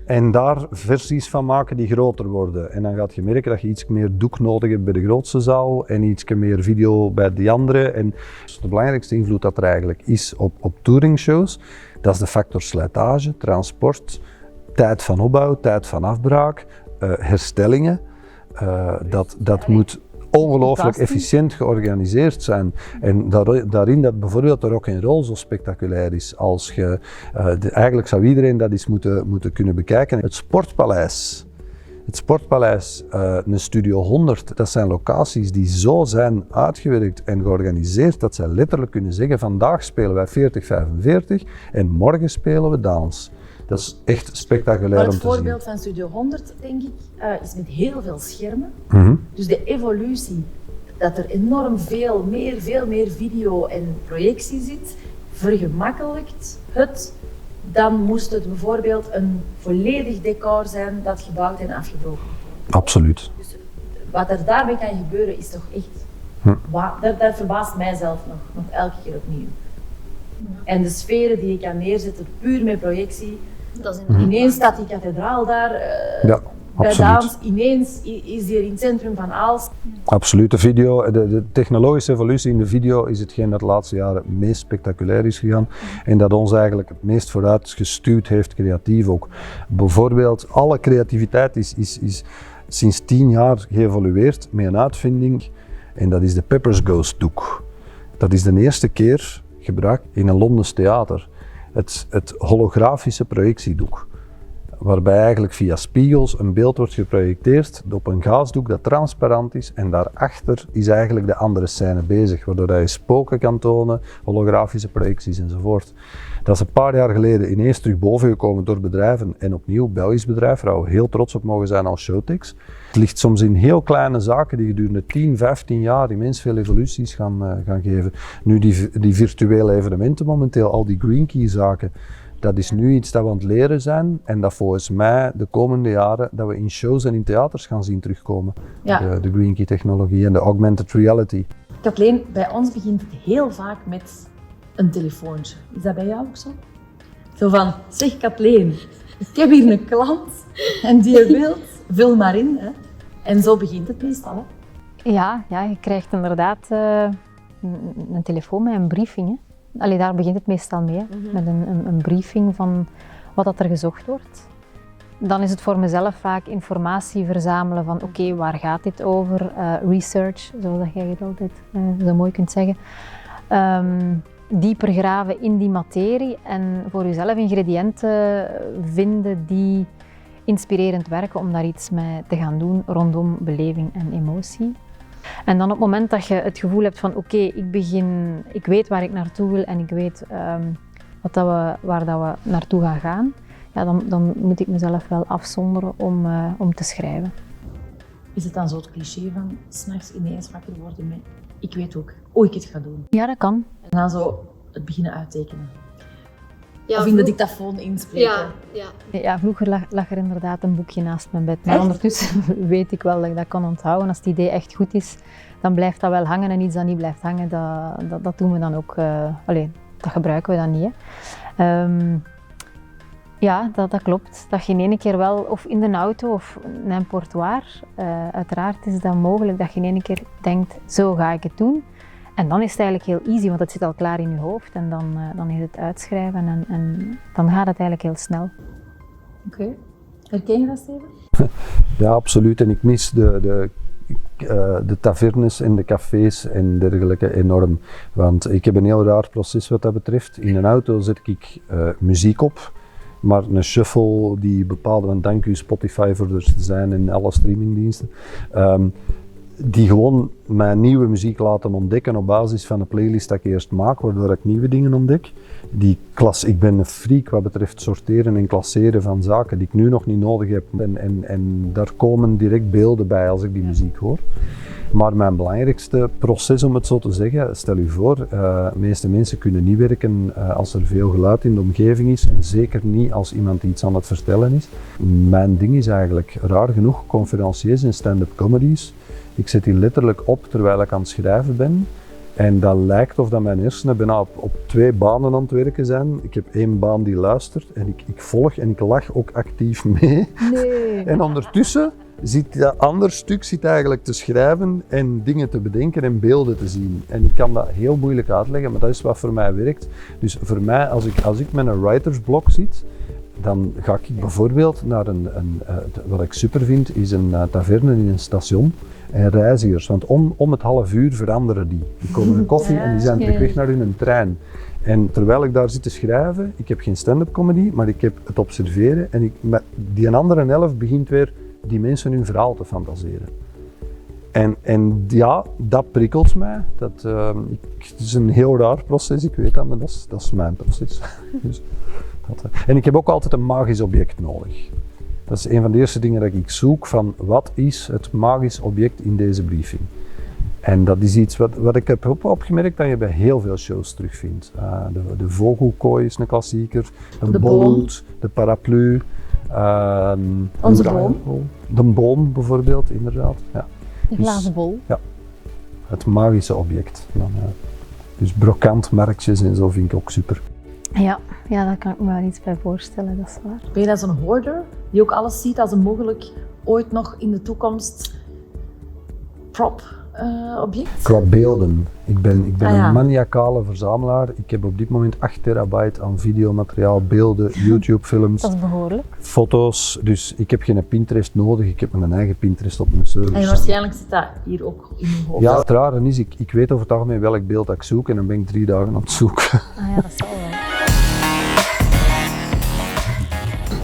en daar versies van maken die groter worden. En dan gaat je merken dat je iets meer doek nodig hebt bij de grootste zaal en iets meer video bij die andere. En de belangrijkste invloed dat er eigenlijk is op touringshows, dat is de factor slijtage, transport, tijd van opbouw, tijd van afbraak, herstellingen. Dat moet ongelooflijk efficiënt georganiseerd zijn. En daarin dat bijvoorbeeld de Rock 'n' Roll zo spectaculair is. Als je, eigenlijk zou iedereen dat eens moeten kunnen bekijken. Het Sportpaleis, een Studio 100, dat zijn locaties die zo zijn uitgewerkt en georganiseerd dat zij letterlijk kunnen zeggen: vandaag spelen wij 40-45 en morgen spelen we dans. Dat is echt spectaculair Maar om het te zien. voorbeeld van Studio 100, denk ik, is met heel veel schermen. Mhm. Dus de evolutie, dat er enorm veel meer video en projectie zit, vergemakkelijkt het. Dan moest het bijvoorbeeld een volledig decor zijn dat gebouwd en afgebroken wordt. Absoluut. Dus wat er daarmee kan gebeuren is toch echt... Dat verbaast mijzelf nog elke keer opnieuw. En de sferen die je kan neerzetten, puur met projectie. Dat is inderdaad. Ineens staat die kathedraal daar, Ja, bij absoluut. Daans. Ineens is die er in het centrum van Aalst. Absoluut. De technologische evolutie in de video is hetgeen dat de laatste jaren het meest spectaculair is gegaan en dat ons eigenlijk het meest vooruit gestuurd heeft, creatief ook. Bijvoorbeeld, alle creativiteit is sinds 10 jaar geëvolueerd met een uitvinding en dat is de Pepper's Ghost doek. Dat is de eerste keer gebruikt in een Londens theater. Het holografische projectiedoek. Waarbij eigenlijk via spiegels een beeld wordt geprojecteerd op een gaasdoek dat transparant is en daarachter is eigenlijk de andere scène bezig, waardoor je spoken kan tonen, holografische projecties enzovoort. Dat is een paar jaar geleden ineens terug bovengekomen door bedrijven en opnieuw Belgisch bedrijf, waar we heel trots op mogen zijn als Showtix. Het ligt soms in heel kleine zaken die gedurende 10, 15 jaar immens veel evoluties gaan geven. Nu die virtuele evenementen momenteel, al die Green Key zaken, dat is nu iets dat we aan het leren zijn en dat volgens mij de komende jaren dat we in shows en in theaters gaan zien terugkomen. Ja. De Green Key technologie en de augmented reality. Kathleen, bij ons begint het heel vaak met een telefoontje. Is dat bij jou ook zo? Zo van, zeg Kathleen, ik heb hier een klant en die wilt, vul maar in. Hè. En zo begint het meestal. Hè. Ja, je krijgt inderdaad een telefoon met een briefing. Hè. Allee, daar begint het meestal mee, met een briefing van wat dat er gezocht wordt. Dan is het voor mezelf vaak informatie verzamelen van oké, waar gaat dit over? Research, zoals jij het altijd zo mooi kunt zeggen. Dieper graven in die materie en voor jezelf ingrediënten vinden die inspirerend werken om daar iets mee te gaan doen rondom beleving en emotie. En dan op het moment dat je het gevoel hebt van oké, ik weet waar ik naartoe wil en ik weet waar dat we naartoe gaan, ja, dan moet ik mezelf wel afzonderen om te schrijven. Is het dan zo het cliché van 's nachts ineens wakker worden met ik weet ook hoe ik het ga doen. Ja, dat kan. En dan zo het beginnen uittekenen. Ja, Of in de dictafoon inspreken. Ja, vroeger lag er inderdaad een boekje naast mijn bed. Maar ondertussen weet ik wel dat ik dat kan onthouden. Als het idee echt goed is, dan blijft dat wel hangen. En iets dat niet blijft hangen, dat doen we dan ook. Dat gebruiken we dan niet. Hè. Ja, dat klopt. Dat je in ene keer wel, of in de auto of in een portoir, uiteraard is dat mogelijk dat je in ene keer denkt, zo ga ik het doen. En dan is het eigenlijk heel easy, want het zit al klaar in je hoofd en dan is het uitschrijven en dan gaat het eigenlijk heel snel. Oké. Herken je dat, Steven? Ja, absoluut. En ik mis de tavernes en de cafés en dergelijke enorm. Want ik heb een heel raar proces wat dat betreft. In een auto zet ik muziek op, maar een shuffle die bepaalde, want dank u Spotify voor er te zijn en alle streamingdiensten. Die gewoon mijn nieuwe muziek laten ontdekken op basis van een playlist dat ik eerst maak, waardoor ik nieuwe dingen ontdek. Ik ben een freak wat betreft sorteren en klasseren van zaken die ik nu nog niet nodig heb. En daar komen direct beelden bij als ik die muziek hoor. Maar mijn belangrijkste proces, om het zo te zeggen, stel u voor, de meeste mensen kunnen niet werken als er veel geluid in de omgeving is en zeker niet als iemand iets aan het vertellen is. Mijn ding is eigenlijk, raar genoeg, conferenciers en stand-up comedies. Ik zet die letterlijk op terwijl ik aan het schrijven ben. En dat lijkt of dat mijn hersenen bijna op 2 banen aan het werken zijn. Ik heb 1 baan die luistert en ik volg en ik lach ook actief mee. Nee. En ondertussen zit dat ander stuk eigenlijk te schrijven en dingen te bedenken en beelden te zien. En ik kan dat heel moeilijk uitleggen, maar dat is wat voor mij werkt. Dus voor mij, als ik met een writersblok zit, dan ga ik bijvoorbeeld naar wat ik super vind, is een taverne in een station. En reizigers, want om het half uur veranderen die. Die komen een koffie en die zijn terug weg naar hun trein. En terwijl ik daar zit te schrijven, ik heb geen stand-up comedy, maar ik heb het observeren en die een andere helft begint weer die mensen hun verhaal te fantaseren. En ja, dat prikkelt mij. Het is een heel raar proces, ik weet dat, maar dat is mijn proces. Dus, en ik heb ook altijd een magisch object nodig. Dat is een van de eerste dingen dat ik zoek van wat is het magisch object in deze briefing. En dat is iets wat ik heb opgemerkt dat je bij heel veel shows terugvindt. De vogelkooi is een klassieker, De boot, de paraplu. Onze boom. De boom bijvoorbeeld, inderdaad. Ja. De glazen bol. Ja, het magische object. Dan, Dus brokantmerkjes en zo vind ik ook super. Ja, daar kan ik me wel iets bij voorstellen, dat is waar. Ben je dat zo'n hoarder die ook alles ziet als een mogelijk ooit nog in de toekomst prop-object? Qua beelden. Ik ben ja. een maniacale verzamelaar. Ik heb op dit moment 8 terabyte aan videomateriaal, beelden, YouTube-films, Dat is behoorlijk. foto's. Dus ik heb geen Pinterest nodig. Ik heb mijn eigen Pinterest op mijn server. En waarschijnlijk zit dat hier ook in je hoofd. Ja, het rare is, ik weet over het algemeen welk beeld dat ik zoek en dan ben ik 3 dagen aan het zoeken. Ah ja, dat zal wel.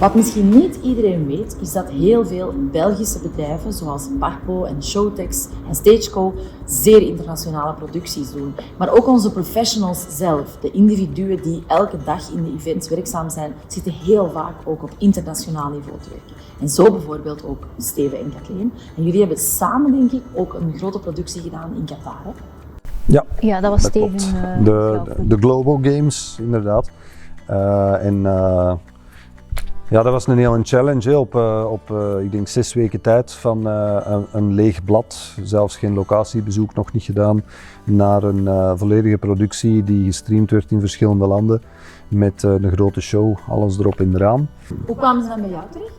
Wat misschien niet iedereen weet, is dat heel veel Belgische bedrijven, zoals Parpo en Showtex en Stageco, zeer internationale producties doen. Maar ook onze professionals zelf, de individuen die elke dag in de events werkzaam zijn, zitten heel vaak ook op internationaal niveau te werken. En zo bijvoorbeeld ook Steven en Kathleen. En jullie hebben samen, denk ik, ook een grote productie gedaan in Qatar. Hè? Ja, dat was Dat Steven. klopt. De Global Games, inderdaad. Ja, dat was een hele challenge hè, op ik denk 6 weken tijd van een leeg blad, zelfs geen locatiebezoek nog niet gedaan, naar een volledige productie die gestreamd werd in verschillende landen met een grote show, alles erop en eraan. Hoe kwamen ze dan bij jou terecht?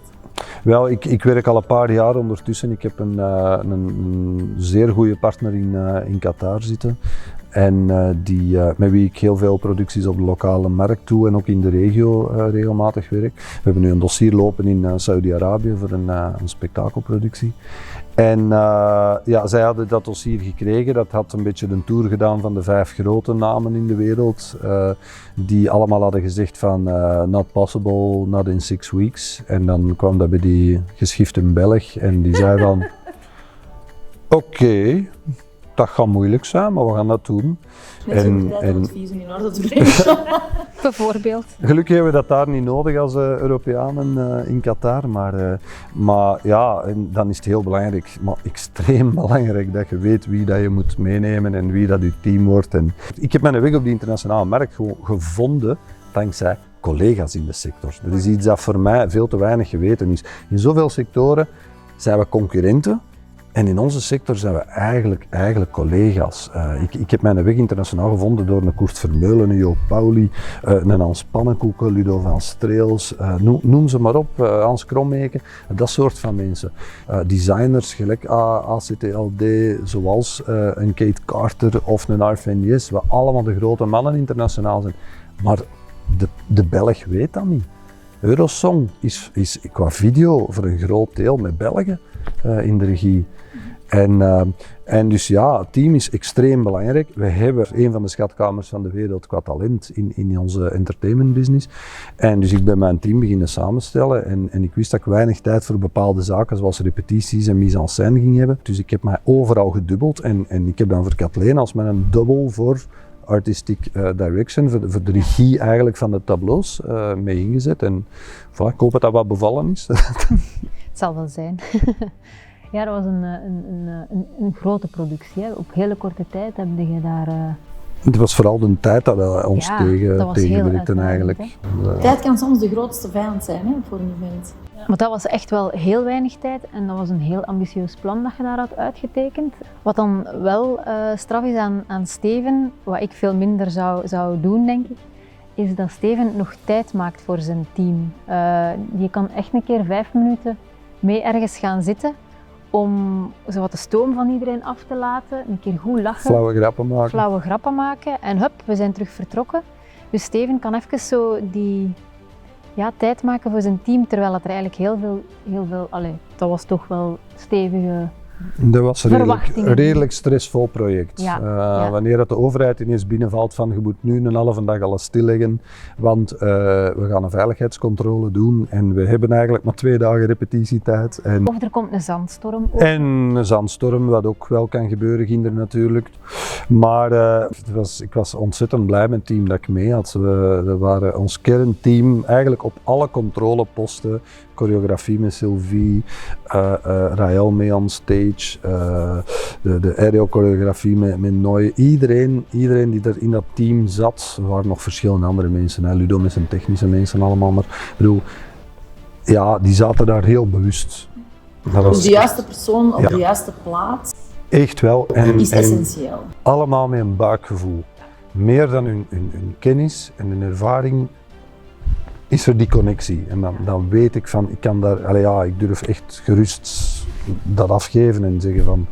Wel, ik werk al een paar jaar ondertussen. Ik heb een zeer goede partner in Qatar zitten. En met wie ik heel veel producties op de lokale markt doe en ook in de regio regelmatig werk. We hebben nu een dossier lopen in Saudi-Arabië voor een spektakelproductie. En zij hadden dat dossier gekregen. Dat had een beetje de tour gedaan van de 5 grote namen in de wereld. Die allemaal hadden gezegd van not possible, not in 6 weeks. En dan kwam dat bij die geschifte Belg en die zei van oké, dat gaat moeilijk zijn, maar we gaan dat doen. Net zo'n tijd om het visum in orde te brengen. Bijvoorbeeld. Gelukkig hebben we dat daar niet nodig als Europeanen in Qatar, maar ja, en dan is het heel belangrijk, maar extreem belangrijk dat je weet wie dat je moet meenemen en wie dat je team wordt. En ik heb mijn weg op die internationale markt gevonden dankzij collega's in de sector. Dat is iets dat voor mij veel te weinig geweten is. In zoveel sectoren zijn we concurrenten. En in onze sector zijn we eigenlijk collega's. Ik heb mijn weg internationaal gevonden door een Koert Vermeulen, een Joop Pauli, een Hans Pannenkoeken, Ludo van Streels, noem ze maar op, Hans Krommeke, dat soort van mensen. Designers gelijk ACTLD, zoals een Kate Carter of een Arfen Yes, waar allemaal de grote mannen internationaal zijn. Maar de Belg weet dat niet. Eurosong is qua video voor een groot deel met Belgen in de regie. En dus ja, het team is extreem belangrijk. We hebben een van de schatkamers van de wereld qua talent in onze entertainment business. En dus ik ben mijn team beginnen samenstellen en ik wist dat ik weinig tijd voor bepaalde zaken zoals repetities en mise en scène ging hebben. Dus ik heb mij overal gedubbeld en ik heb dan voor Kathleen als mijn double voor artistic direction, voor de regie eigenlijk van de tableaus mee ingezet. En voilà, ik hoop dat dat wat bevallen is. Het zal wel zijn. Ja, dat was een grote productie. Hè. Op hele korte tijd heb je daar... Het was vooral de tijd dat we ons tegenwerkten eigenlijk. Tijd kan soms de grootste vijand zijn, hè, voor een event. Maar dat was echt wel heel weinig tijd en dat was een heel ambitieus plan dat je daar had uitgetekend. Wat dan wel straf is aan Steven, wat ik veel minder zou doen denk ik, is dat Steven nog tijd maakt voor zijn team. Je kan echt een keer 5 minuten mee ergens gaan zitten om zo wat de stoom van iedereen af te laten, een keer goed lachen. Flauwe grappen maken en hup, we zijn terug vertrokken. Dus Steven kan even zo die tijd maken voor zijn team, terwijl het er eigenlijk heel veel, dat was toch wel stevige dat was een redelijk een stressvol project. Wanneer dat de overheid ineens binnenvalt van je moet nu een halve dag alles stilleggen, want we gaan een veiligheidscontrole doen en we hebben eigenlijk maar 2 dagen repetitietijd. Of er komt een zandstorm. En een zandstorm, wat ook wel kan gebeuren, ging er natuurlijk. Maar ik was ontzettend blij met het team dat ik mee had. We waren ons kernteam eigenlijk op alle controleposten. Choreografie met Sylvie, Raël mee on stage, de aereo-choreografie met Noy. Iedereen die er in dat team zat, er waren nog verschillende andere mensen. Hè. Ludo met zijn technische mensen allemaal, maar ik bedoel, ja, die zaten daar heel bewust. Dus de juiste persoon op de juiste plaats echt wel. is essentieel. Allemaal met een buikgevoel. meer dan hun kennis en hun ervaring, is er die connectie. En dan weet ik van, ik kan daar, ik durf echt gerust dat afgeven en zeggen van,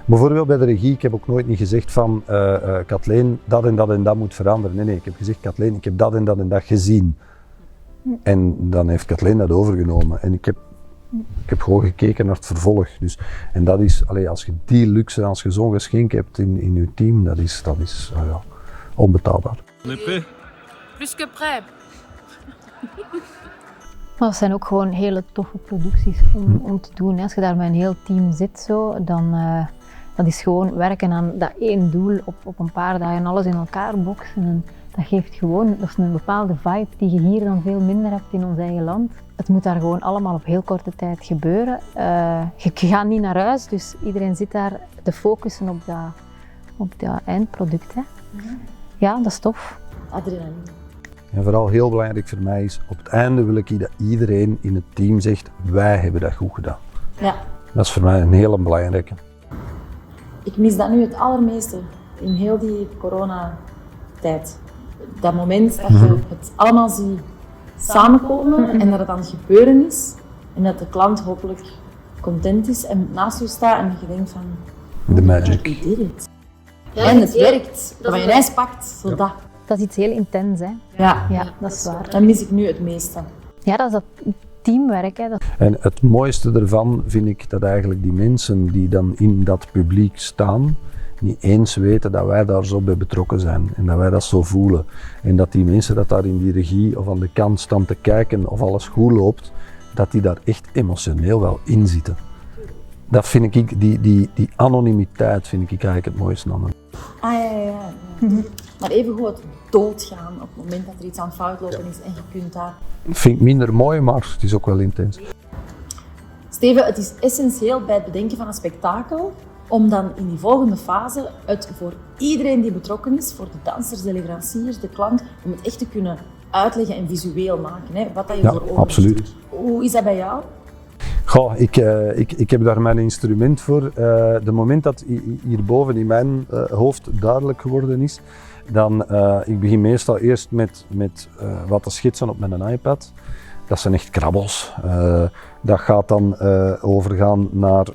bijvoorbeeld bij de regie, ik heb ook nooit niet gezegd van, Kathleen, dat en dat en dat moet veranderen. Nee, ik heb gezegd, Kathleen, ik heb dat en dat gezien. En dan heeft Kathleen dat overgenomen. En ik heb gewoon gekeken naar het vervolg. Dus, en dat is, als je die luxe, als je zo'n geschenk hebt in je team, dat is onbetaalbaar. Plus que prêt. Maar het zijn ook gewoon hele toffe producties om te doen. Als je daar met een heel team zit, dan dat is gewoon werken aan dat één doel op een paar dagen, alles in elkaar boksen. En dat geeft gewoon, dat is een bepaalde vibe die je hier dan veel minder hebt in ons eigen land. Het moet daar gewoon allemaal op heel korte tijd gebeuren. Je gaat niet naar huis, dus iedereen zit daar te focussen op dat eindproduct. Hè. Ja, dat is tof. Adrenaline. En vooral heel belangrijk voor mij is, op het einde wil ik dat iedereen in het team zegt, wij hebben dat goed gedaan. Ja. Dat is voor mij een hele belangrijke. Ik mis dat nu het allermeeste in heel die coronatijd. Dat moment dat je het allemaal ziet samenkomen en dat het aan het gebeuren is en dat de klant hopelijk content is en naast je staat en dat je denkt van... The magic. We did it. Ja, en het werkt. Dat je een ijs pakt, zo dat. Dat is iets heel intens, hè. Ja, dat is waar. Dat mis ik nu het meeste. Ja, dat is dat teamwerk, hè. En het mooiste ervan vind ik dat eigenlijk die mensen die dan in dat publiek staan, niet eens weten dat wij daar zo bij betrokken zijn en dat wij dat zo voelen. En dat die mensen dat daar in die regie of aan de kant staan te kijken of alles goed loopt, dat die daar echt emotioneel wel in zitten. Dat vind ik, die anonimiteit vind ik eigenlijk het mooiste aan het. Ja. Maar even goed doodgaan op het moment dat er iets aan het fout lopen is en je kunt daar... Vind ik minder mooi, maar het is ook wel intens. Steven, het is essentieel bij het bedenken van een spektakel om dan in die volgende fase het voor iedereen die betrokken is, voor de dansers, de leveranciers, de klant, om het echt te kunnen uitleggen en visueel maken, hè, wat dat je voor ogen absoluut. hebt. Hoe is dat bij jou? Goh, ik heb daar mijn instrument voor. De moment dat hierboven in mijn hoofd duidelijk geworden is, dan ik begin meestal eerst met wat te schetsen op mijn iPad. Dat zijn echt krabbels. Dat gaat dan overgaan naar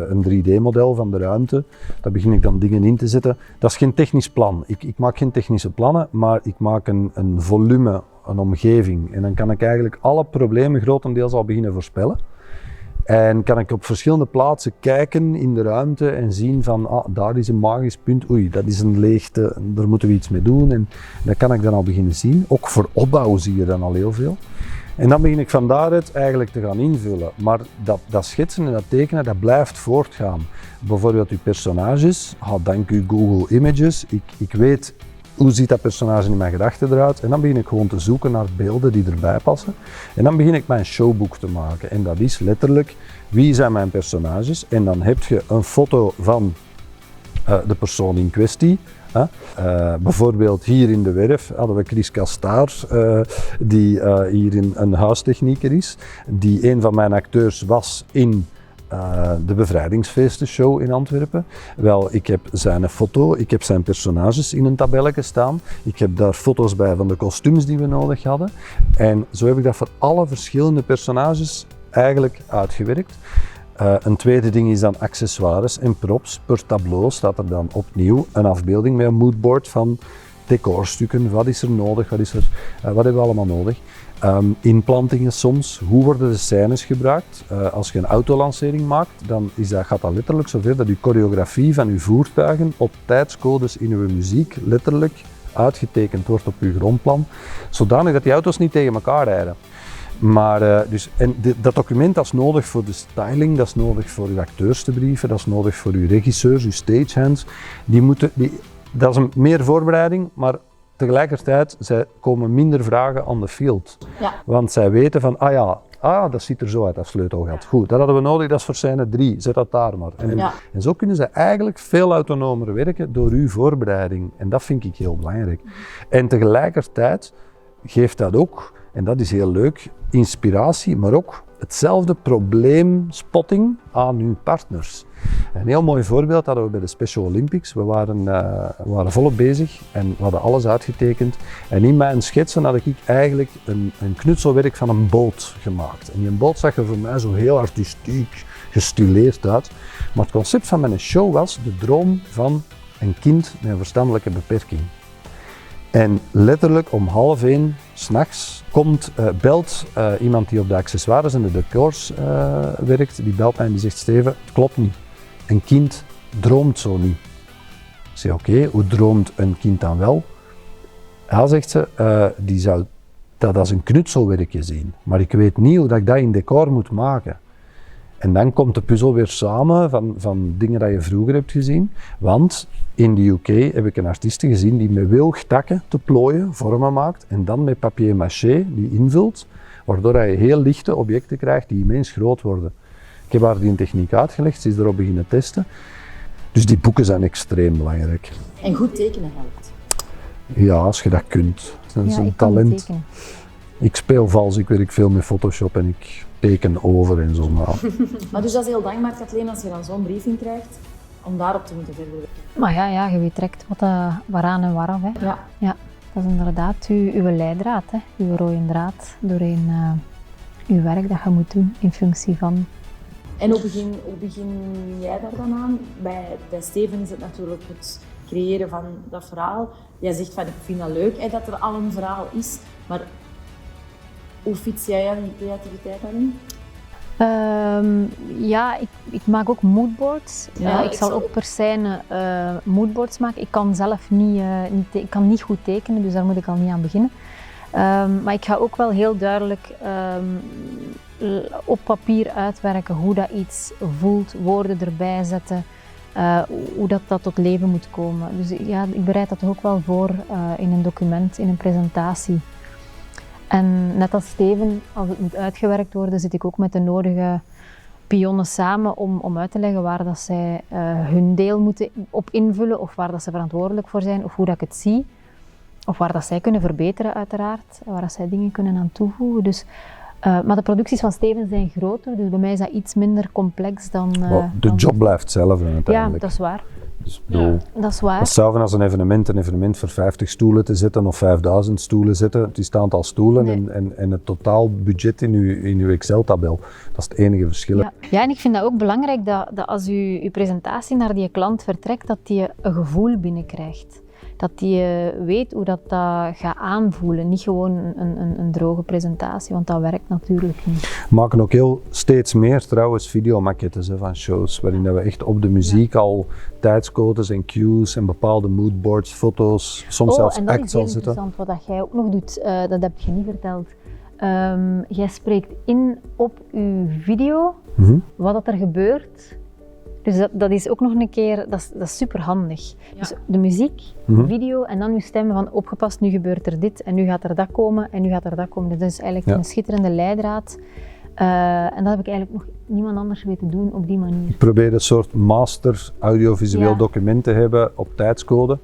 een 3D-model van de ruimte. Daar begin ik dan dingen in te zetten. Dat is geen technisch plan. Ik maak geen technische plannen, maar ik maak een volume, een omgeving. En dan kan ik eigenlijk alle problemen grotendeels al beginnen voorspellen. En kan ik op verschillende plaatsen kijken in de ruimte en zien van, daar is een magisch punt, oei, dat is een leegte, daar moeten we iets mee doen. En dat kan ik dan al beginnen zien. Ook voor opbouw zie je dan al heel veel. En dan begin ik van daaruit eigenlijk te gaan invullen. Maar dat schetsen en dat tekenen, dat blijft voortgaan. Bijvoorbeeld uw personages, dank u Google Images, ik weet hoe ziet dat personage in mijn gedachten eruit. En dan begin ik gewoon te zoeken naar beelden die erbij passen. En dan begin ik mijn showboek te maken. En dat is letterlijk, wie zijn mijn personages? En dan heb je een foto van de persoon in kwestie. Bijvoorbeeld hier in de werf hadden we Chris Castaar, die hier een huistechnieker is, die een van mijn acteurs was in de bevrijdingsfeestenshow in Antwerpen. Wel, ik heb zijn foto, ik heb zijn personages in een tabelletje staan, ik heb daar foto's bij van de kostuums die we nodig hadden en zo heb ik dat voor alle verschillende personages eigenlijk uitgewerkt. Een tweede ding is dan accessoires en props. Per tableau staat er dan opnieuw een afbeelding met een moodboard van decorstukken. Wat is er nodig? Wat hebben we allemaal nodig? Inplantingen soms. Hoe worden de scènes gebruikt? Als je een autolancering maakt, dan gaat dat letterlijk zover dat je choreografie van je voertuigen op tijdscodes in uw muziek letterlijk uitgetekend wordt op uw grondplan. Zodanig dat die auto's niet tegen elkaar rijden. Maar dat document dat is nodig voor de styling, dat is nodig voor uw acteurs te brieven, dat is nodig voor uw regisseurs, uw stagehands. Dat is meer voorbereiding, maar tegelijkertijd zij komen minder vragen aan de field. Ja. Want zij weten van, dat ziet er zo uit, dat sleutelgat. Goed, dat hadden we nodig, dat is voor scène 3, zet dat daar maar. En zo kunnen ze eigenlijk veel autonomer werken door uw voorbereiding. En dat vind ik heel belangrijk. En tegelijkertijd geeft dat ook, en dat is heel leuk, inspiratie, maar ook hetzelfde probleemspotting aan uw partners. Een heel mooi voorbeeld hadden we bij de Special Olympics. We waren volop bezig en we hadden alles uitgetekend. En in mijn schetsen had ik eigenlijk een knutselwerk van een boot gemaakt. En die boot zag er voor mij zo heel artistiek gestileerd uit. Maar het concept van mijn show was de droom van een kind met een verstandelijke beperking. En letterlijk om 12:30 s'nachts belt iemand die op de accessoires en de decors werkt, die belt mij en die zegt: Steven, het klopt niet. Een kind droomt zo niet. Ik zeg: oké, hoe droomt een kind dan wel? Ja, zegt ze, die zou dat als een knutselwerkje zien, maar ik weet niet hoe ik dat in decor moet maken. En dan komt de puzzel weer samen van dingen dat je vroeger hebt gezien. Want in de UK heb ik een artieste gezien die met wilgtakken te plooien vormen maakt en dan met papier-mâché die invult, waardoor je heel lichte objecten krijgt die immens groot worden. Ik heb haar die techniek uitgelegd, ze is erop beginnen testen. Dus die boeken zijn extreem belangrijk. En goed tekenen helpt. Ja, als je dat kunt. Dat is een talent. Ik speel vals, ik werk veel met Photoshop en ik teken over en zo. Maar dus dat is heel dankbaar, Kathleen, als je dan zo'n briefing krijgt, om daarop te moeten verder werken. Maar ja, je weet direct waaraan en waaraf. Hè. Ja, dat is inderdaad uw leidraad, hè. Uw rode draad doorheen uw werk dat je moet doen in functie van. En hoe begin jij daar dan aan? Bij Steven is het natuurlijk het creëren van dat verhaal. Jij zegt van: ik vind dat leuk hè, dat er al een verhaal is, maar hoe fiets jij die creativiteit daarin? Ja, ik maak ook moodboards. Ja, ik zal ook per scène moodboards maken. Ik kan zelf ik kan niet goed tekenen, dus daar moet ik al niet aan beginnen. Maar ik ga ook wel heel duidelijk op papier uitwerken hoe dat iets voelt, woorden erbij zetten, hoe dat tot leven moet komen. Dus ja, ik bereid dat ook wel voor in een document, in een presentatie. En net als Steven, als het moet uitgewerkt worden, zit ik ook met de nodige pionnen samen om uit te leggen waar dat zij hun deel moeten op invullen of waar dat ze verantwoordelijk voor zijn of hoe dat ik het zie. Of waar dat zij kunnen verbeteren uiteraard, waar dat zij dingen kunnen aan toevoegen. Dus, maar de producties van Steven zijn groter, dus bij mij is dat iets minder complex dan... de job blijft hetzelfde uiteindelijk. Ja, dat is waar. Dus, dat is waar. Hetzelfde als een evenement voor 50 stoelen te zetten of 5000 stoelen zetten. Het is het aantal stoelen en het totaalbudget in uw Excel-tabel. Dat is het enige verschil. Ja, en ik vind dat ook belangrijk dat als uw presentatie naar die klant vertrekt, dat die een gevoel binnenkrijgt. Dat die weet hoe dat gaat aanvoelen. Niet gewoon een droge presentatie, want dat werkt natuurlijk niet. We maken ook steeds meer trouwens videomaquettes van shows, waarin dat we echt op de muziek al tijdscodes en cues en bepaalde moodboards, foto's, soms zelfs acts al zitten. En dat is heel interessant wat jij ook nog doet, dat heb je niet verteld. Jij spreekt in op uw video wat dat er gebeurt. Dus dat is ook nog een keer, dat is super handig. Ja. Dus de muziek, de video en dan uw stem van: opgepast, nu gebeurt er dit en nu gaat er dat komen en nu gaat er dat komen. Dus dat is eigenlijk een schitterende leidraad. En dat heb ik eigenlijk nog niemand anders weten doen op die manier. Ik probeer een soort master audiovisueel document te hebben op tijdscode,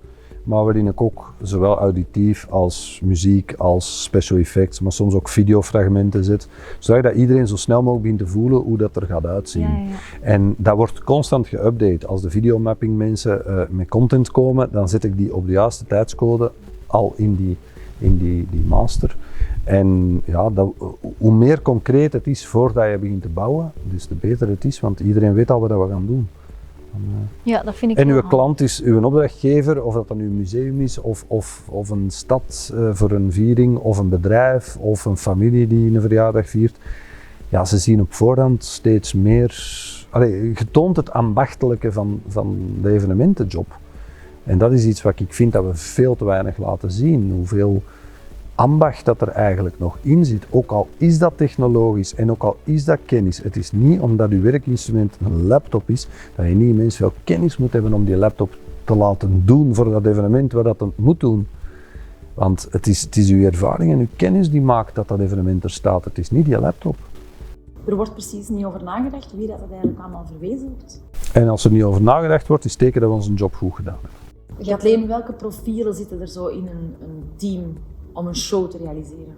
maar waarin ik ook zowel auditief als muziek als special effects, maar soms ook videofragmenten zet, zodat iedereen zo snel mogelijk begint te voelen hoe dat er gaat uitzien. Ja. En dat wordt constant geüpdate. Als de videomapping mensen met content komen, dan zet ik die op de juiste tijdscode al in die master. En ja, hoe meer concreet het is voordat je begint te bouwen, dus te beter het is, want iedereen weet al wat we gaan doen. Ja, dat vind ik en uw klant is uw opdrachtgever, of dat dan uw museum is, of een stad voor een viering, of een bedrijf, of een familie die een verjaardag viert. Ja, ze zien op voorhand steeds meer, getoond het ambachtelijke van de evenementenjob. En dat is iets wat ik vind dat we veel te weinig laten zien, hoeveel ambacht dat er eigenlijk nog in zit, ook al is dat technologisch en ook al is dat kennis. Het is niet omdat uw werkinstrument een laptop is, dat je niet immens veel kennis moet hebben om die laptop te laten doen voor dat evenement waar dat het moet doen. Want het is uw ervaring en uw kennis die maakt dat evenement er staat, het is niet die laptop. Er wordt precies niet over nagedacht wie dat eigenlijk allemaal verwezenlijkt. En als er niet over nagedacht wordt, is het teken dat we onze job goed gedaan hebben. Kathleen, welke profielen zitten er zo in een team om een show te realiseren?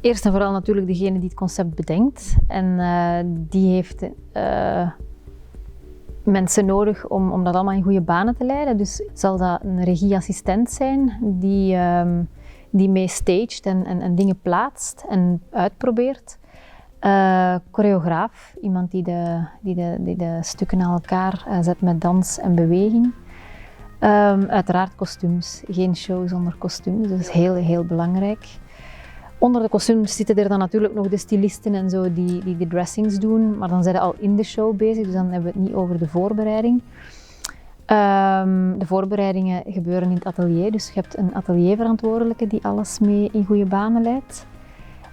Eerst en vooral natuurlijk degene die het concept bedenkt. En die heeft mensen nodig om dat allemaal in goede banen te leiden. Dus zal dat een regieassistent zijn die mee staged en dingen plaatst en uitprobeert. Choreograaf, iemand die de stukken aan elkaar zet met dans en beweging. Uiteraard kostuums, geen show zonder kostuums, dus heel, heel belangrijk. Onder de kostuums zitten er dan natuurlijk nog de stylisten en zo die de dressings doen, maar dan zijn ze al in de show bezig, dus dan hebben we het niet over de voorbereiding. De voorbereidingen gebeuren in het atelier, dus je hebt een atelierverantwoordelijke die alles mee in goede banen leidt.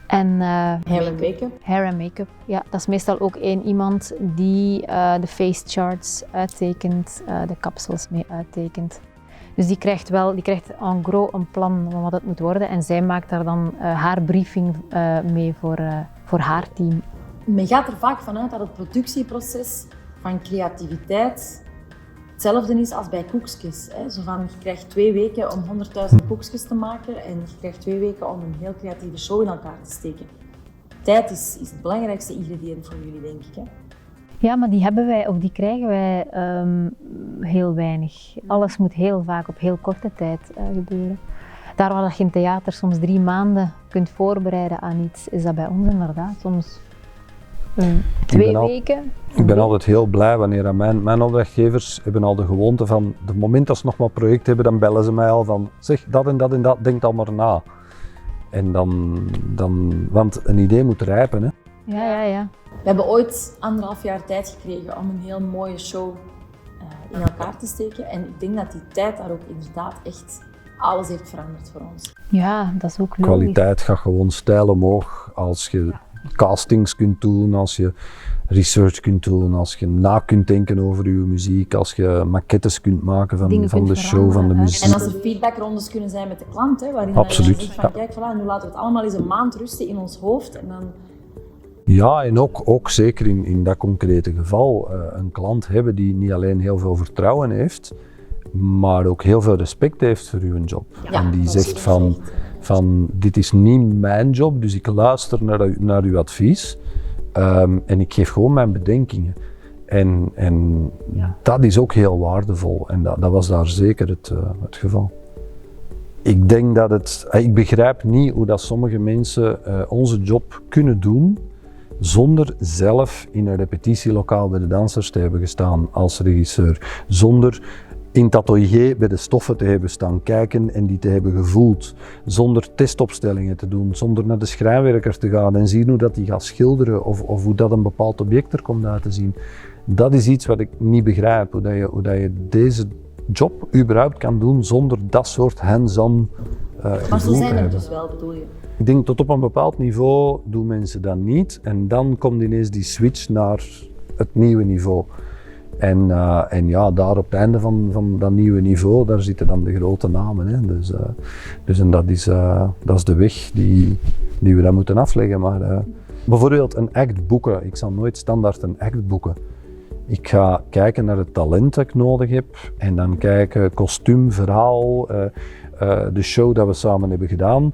En Hair en make-up. Hair en make-up, ja, dat is meestal ook iemand die de face charts uittekent, de kapsels mee uittekent. Dus die krijgt en gros een plan van wat het moet worden en zij maakt daar dan haar briefing mee voor haar team. Men gaat er vaak vanuit dat het productieproces van creativiteit hetzelfde is als bij koekjes. Zo van, je krijgt 2 weken om 100.000 koekjes te maken en je krijgt 2 weken om een heel creatieve show in elkaar te steken. Tijd is het belangrijkste ingrediënt voor jullie, denk ik. Hè? Ja, maar die hebben wij, of die krijgen wij heel weinig. Alles moet heel vaak op heel korte tijd gebeuren. Daar waar je in theater soms 3 maanden kunt voorbereiden aan iets, is dat bij ons inderdaad soms 2 weken. Ik ben altijd heel blij wanneer mijn opdrachtgevers hebben al de gewoonte van, de moment dat ze nog maar project hebben, dan bellen ze mij al van, zeg dat en dat en dat, denk al maar na. En dan want een idee moet rijpen, hè. Ja. We hebben ooit 1,5 jaar tijd gekregen om een heel mooie show in elkaar te steken. En ik denk dat die tijd daar ook inderdaad echt alles heeft veranderd voor ons. Ja, dat is ook logisch. Kwaliteit gaat gewoon stijl omhoog als je castings kunt doen, als je research kunt doen, als je na kunt denken over je muziek, als je maquettes kunt maken van de show, van de muziek. En als er feedbackrondes kunnen zijn met de klant, hè, waarin Absoluut, je zegt van kijk, voilà, nu laten we het allemaal eens een maand rusten in ons hoofd en dan... Ja, en ook zeker in dat concrete geval een klant hebben die niet alleen heel veel vertrouwen heeft, maar ook heel veel respect heeft voor uw job. Ja, en die dat zegt is van dit is niet mijn job, dus ik luister naar uw advies en ik geef gewoon mijn bedenkingen. En dat is ook heel waardevol en dat was daar zeker het geval. Ik denk dat ik begrijp niet hoe dat sommige mensen onze job kunnen doen zonder zelf in een repetitielokaal bij de dansers te hebben gestaan als regisseur. Zonder in het atelier bij de stoffen te hebben staan kijken en die te hebben gevoeld. Zonder testopstellingen te doen, zonder naar de schrijnwerker te gaan en zien hoe dat die gaat schilderen of hoe dat een bepaald object er komt uit te zien. Dat is iets wat ik niet begrijp, hoe dat je deze job überhaupt kan doen zonder dat soort hands-on Maar zo gevoel te zijn er hebben. dus wel, bedoel je? Ik denk tot op een bepaald niveau doen mensen dat niet en dan komt ineens die switch naar het nieuwe niveau. En daar op het einde van dat nieuwe niveau, daar zitten dan de grote namen. Hè. Dus dat is de weg die we dan moeten afleggen. Maar bijvoorbeeld een act boeken, ik zal nooit standaard een act boeken. Ik ga kijken naar het talent dat ik nodig heb en dan kijken kostuum, verhaal, de show dat we samen hebben gedaan.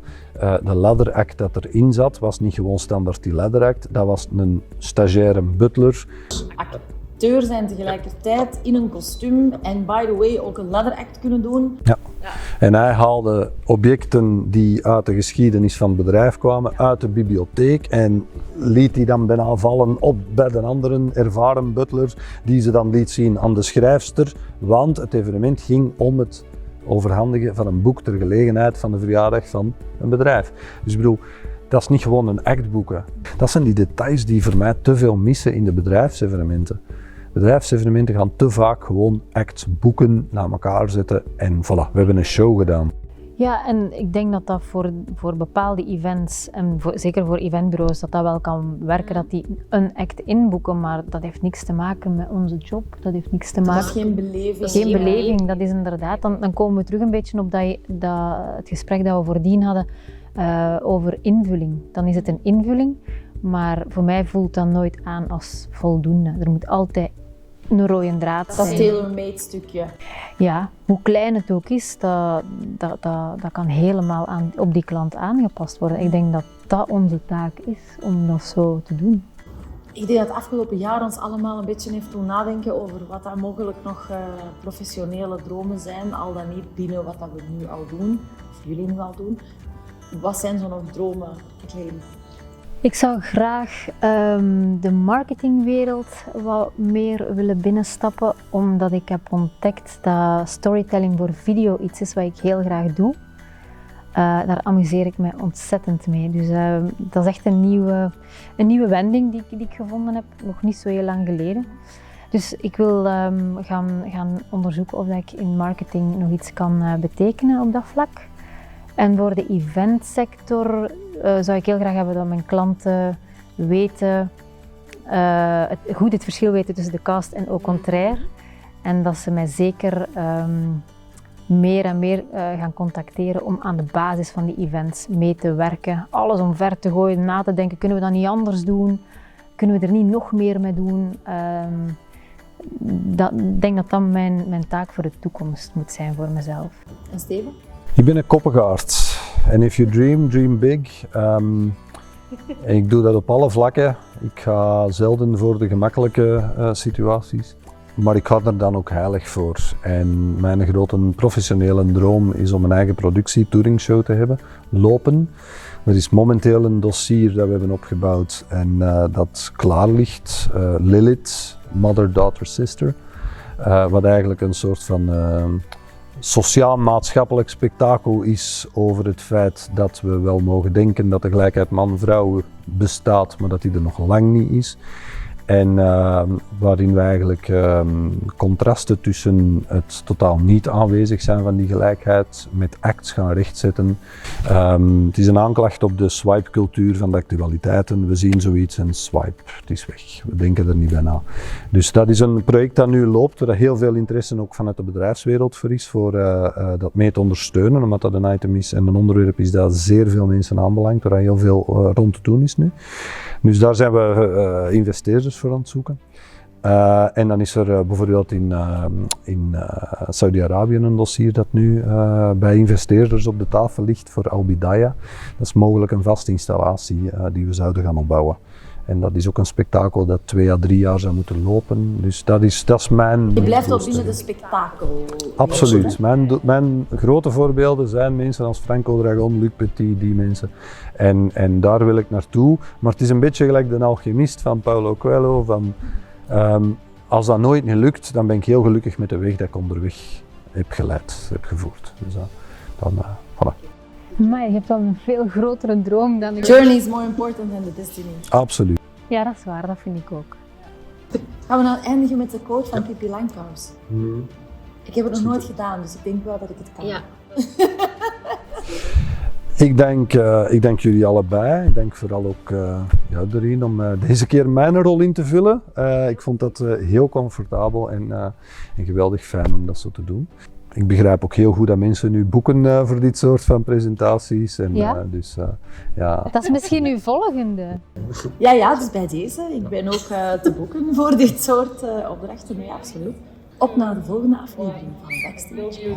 De ladder act dat erin zat was niet gewoon standaard die ladder act, dat was een stagiaire butler. Acteur zijn tegelijkertijd in een kostuum en by the way ook een ladder-act kunnen doen. Ja. En hij haalde objecten die uit de geschiedenis van het bedrijf kwamen, uit de bibliotheek en liet die dan bijna vallen op bij de andere ervaren butler die ze dan liet zien aan de schrijfster, want het evenement ging om het overhandigen van een boek ter gelegenheid van de verjaardag van een bedrijf. Dus ik bedoel, dat is niet gewoon een act boeken. Dat zijn die details die voor mij te veel missen in de bedrijfsevenementen. Bedrijfsevenementen gaan te vaak gewoon acts boeken, naar elkaar zetten en voilà, we hebben een show gedaan. Ja, en ik denk dat voor bepaalde events, en zeker voor eventbureaus, dat wel kan werken, dat die een act inboeken, maar dat heeft niks te maken met onze job. Dat heeft niks te maken. Dat is geen beleving. Geen beleving, dat is inderdaad. Dan komen we terug een beetje op het gesprek dat we voordien hadden over invulling. Dan is het een invulling, maar voor mij voelt dat nooit aan als voldoende. Er moet altijd een rode draad Dat zijn. tailor-made stukje. Ja, hoe klein het ook is, dat kan helemaal op die klant aangepast worden. Ik denk dat dat onze taak is, om dat zo te doen. Ik denk dat het afgelopen jaar ons allemaal een beetje heeft doen nadenken over wat dat mogelijk nog professionele dromen zijn, al dan niet binnen wat dat we nu al doen, of jullie nu al doen. Wat zijn zo nog dromen, Kathleen? Ik zou graag de marketingwereld wat meer willen binnenstappen, omdat ik heb ontdekt dat storytelling voor video iets is wat ik heel graag doe. Daar amuseer ik mij ontzettend mee. Dus dat is echt een nieuwe wending die ik gevonden heb, nog niet zo heel lang geleden. Dus ik wil gaan onderzoeken of dat ik in marketing nog iets kan betekenen op dat vlak. En voor de eventsector zou ik heel graag hebben dat mijn klanten weten, goed het verschil weten tussen de cast en au contraire. En dat ze mij zeker meer en meer gaan contacteren om aan de basis van die events mee te werken. Alles omver te gooien, na te denken, kunnen we dat niet anders doen? Kunnen we er niet nog meer mee doen? Ik denk dat dat mijn taak voor de toekomst moet zijn voor mezelf. En Steven? Ik ben een koppengaard. En if you dream, dream big. En ik doe dat op alle vlakken. Ik ga zelden voor de gemakkelijke situaties. Maar ik ga er dan ook heilig voor. En mijn grote professionele droom is om een eigen productie, touringshow te hebben, lopen. Er is momenteel een dossier dat we hebben opgebouwd en dat klaar ligt. Lilith, Mother, Daughter, Sister. Wat eigenlijk een soort van sociaal-maatschappelijk spektakel is over het feit dat we wel mogen denken dat de gelijkheid man-vrouw bestaat, maar dat die er nog lang niet is. En waarin we eigenlijk contrasten tussen het totaal niet aanwezig zijn van die gelijkheid met acts gaan rechtzetten. Het is een aanklacht op de swipe-cultuur van de actualiteiten. We zien zoiets en swipe, het is weg. We denken er niet bij na. Dus dat is een project dat nu loopt, waar heel veel interesse ook vanuit de bedrijfswereld voor is, voor dat mee te ondersteunen, omdat dat een item is en een onderwerp is dat zeer veel mensen aanbelangt, waar heel veel rond te doen is nu. Dus daar zijn we investeerders voor aan het zoeken. En dan is er bijvoorbeeld in Saudi-Arabië een dossier dat nu bij investeerders op de tafel ligt voor Al Bidaya. Dat is mogelijk een vaste installatie die we zouden gaan opbouwen. En dat is ook een spektakel dat 2 à 3 jaar zou moeten lopen. Dus dat is mijn... Je blijft wel binnen de spektakel. Absoluut. Mijn grote voorbeelden zijn mensen als Franco Dragon, Luc Petit, die mensen. En daar wil ik naartoe. Maar het is een beetje gelijk de alchemist van Paulo Coelho. Als dat nooit niet lukt, dan ben ik heel gelukkig met de weg dat ik onderweg heb gevoerd. Dus voilà. Maar je hebt wel een veel grotere droom dan ik. Journey is more important than the destiny. Absoluut. Ja, dat is waar, dat vind ik ook. Gaan we nou eindigen met de quote van Pippi Langkous? Ik heb het nog nooit gedaan, dus ik denk wel dat ik het kan. Ja. Ik denk jullie allebei. Ik denk vooral ook jou, Doreen, om deze keer mijn rol in te vullen. Ik vond dat heel comfortabel en geweldig fijn om dat zo te doen. Ik begrijp ook heel goed dat mensen nu boeken voor dit soort van presentaties. En, Ja? Ja. Dat is misschien uw volgende. Ja, dus bij deze. Ik ben ook te boeken voor dit soort opdrachten. Nee, absoluut. Op naar de volgende aflevering van Backstage.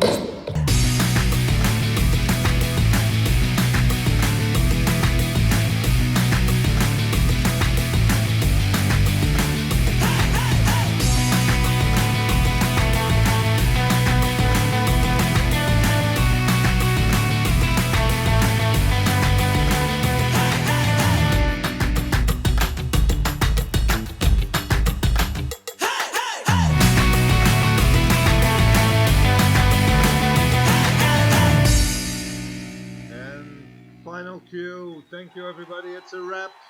Final cue. Thank you, everybody. It's a wrap.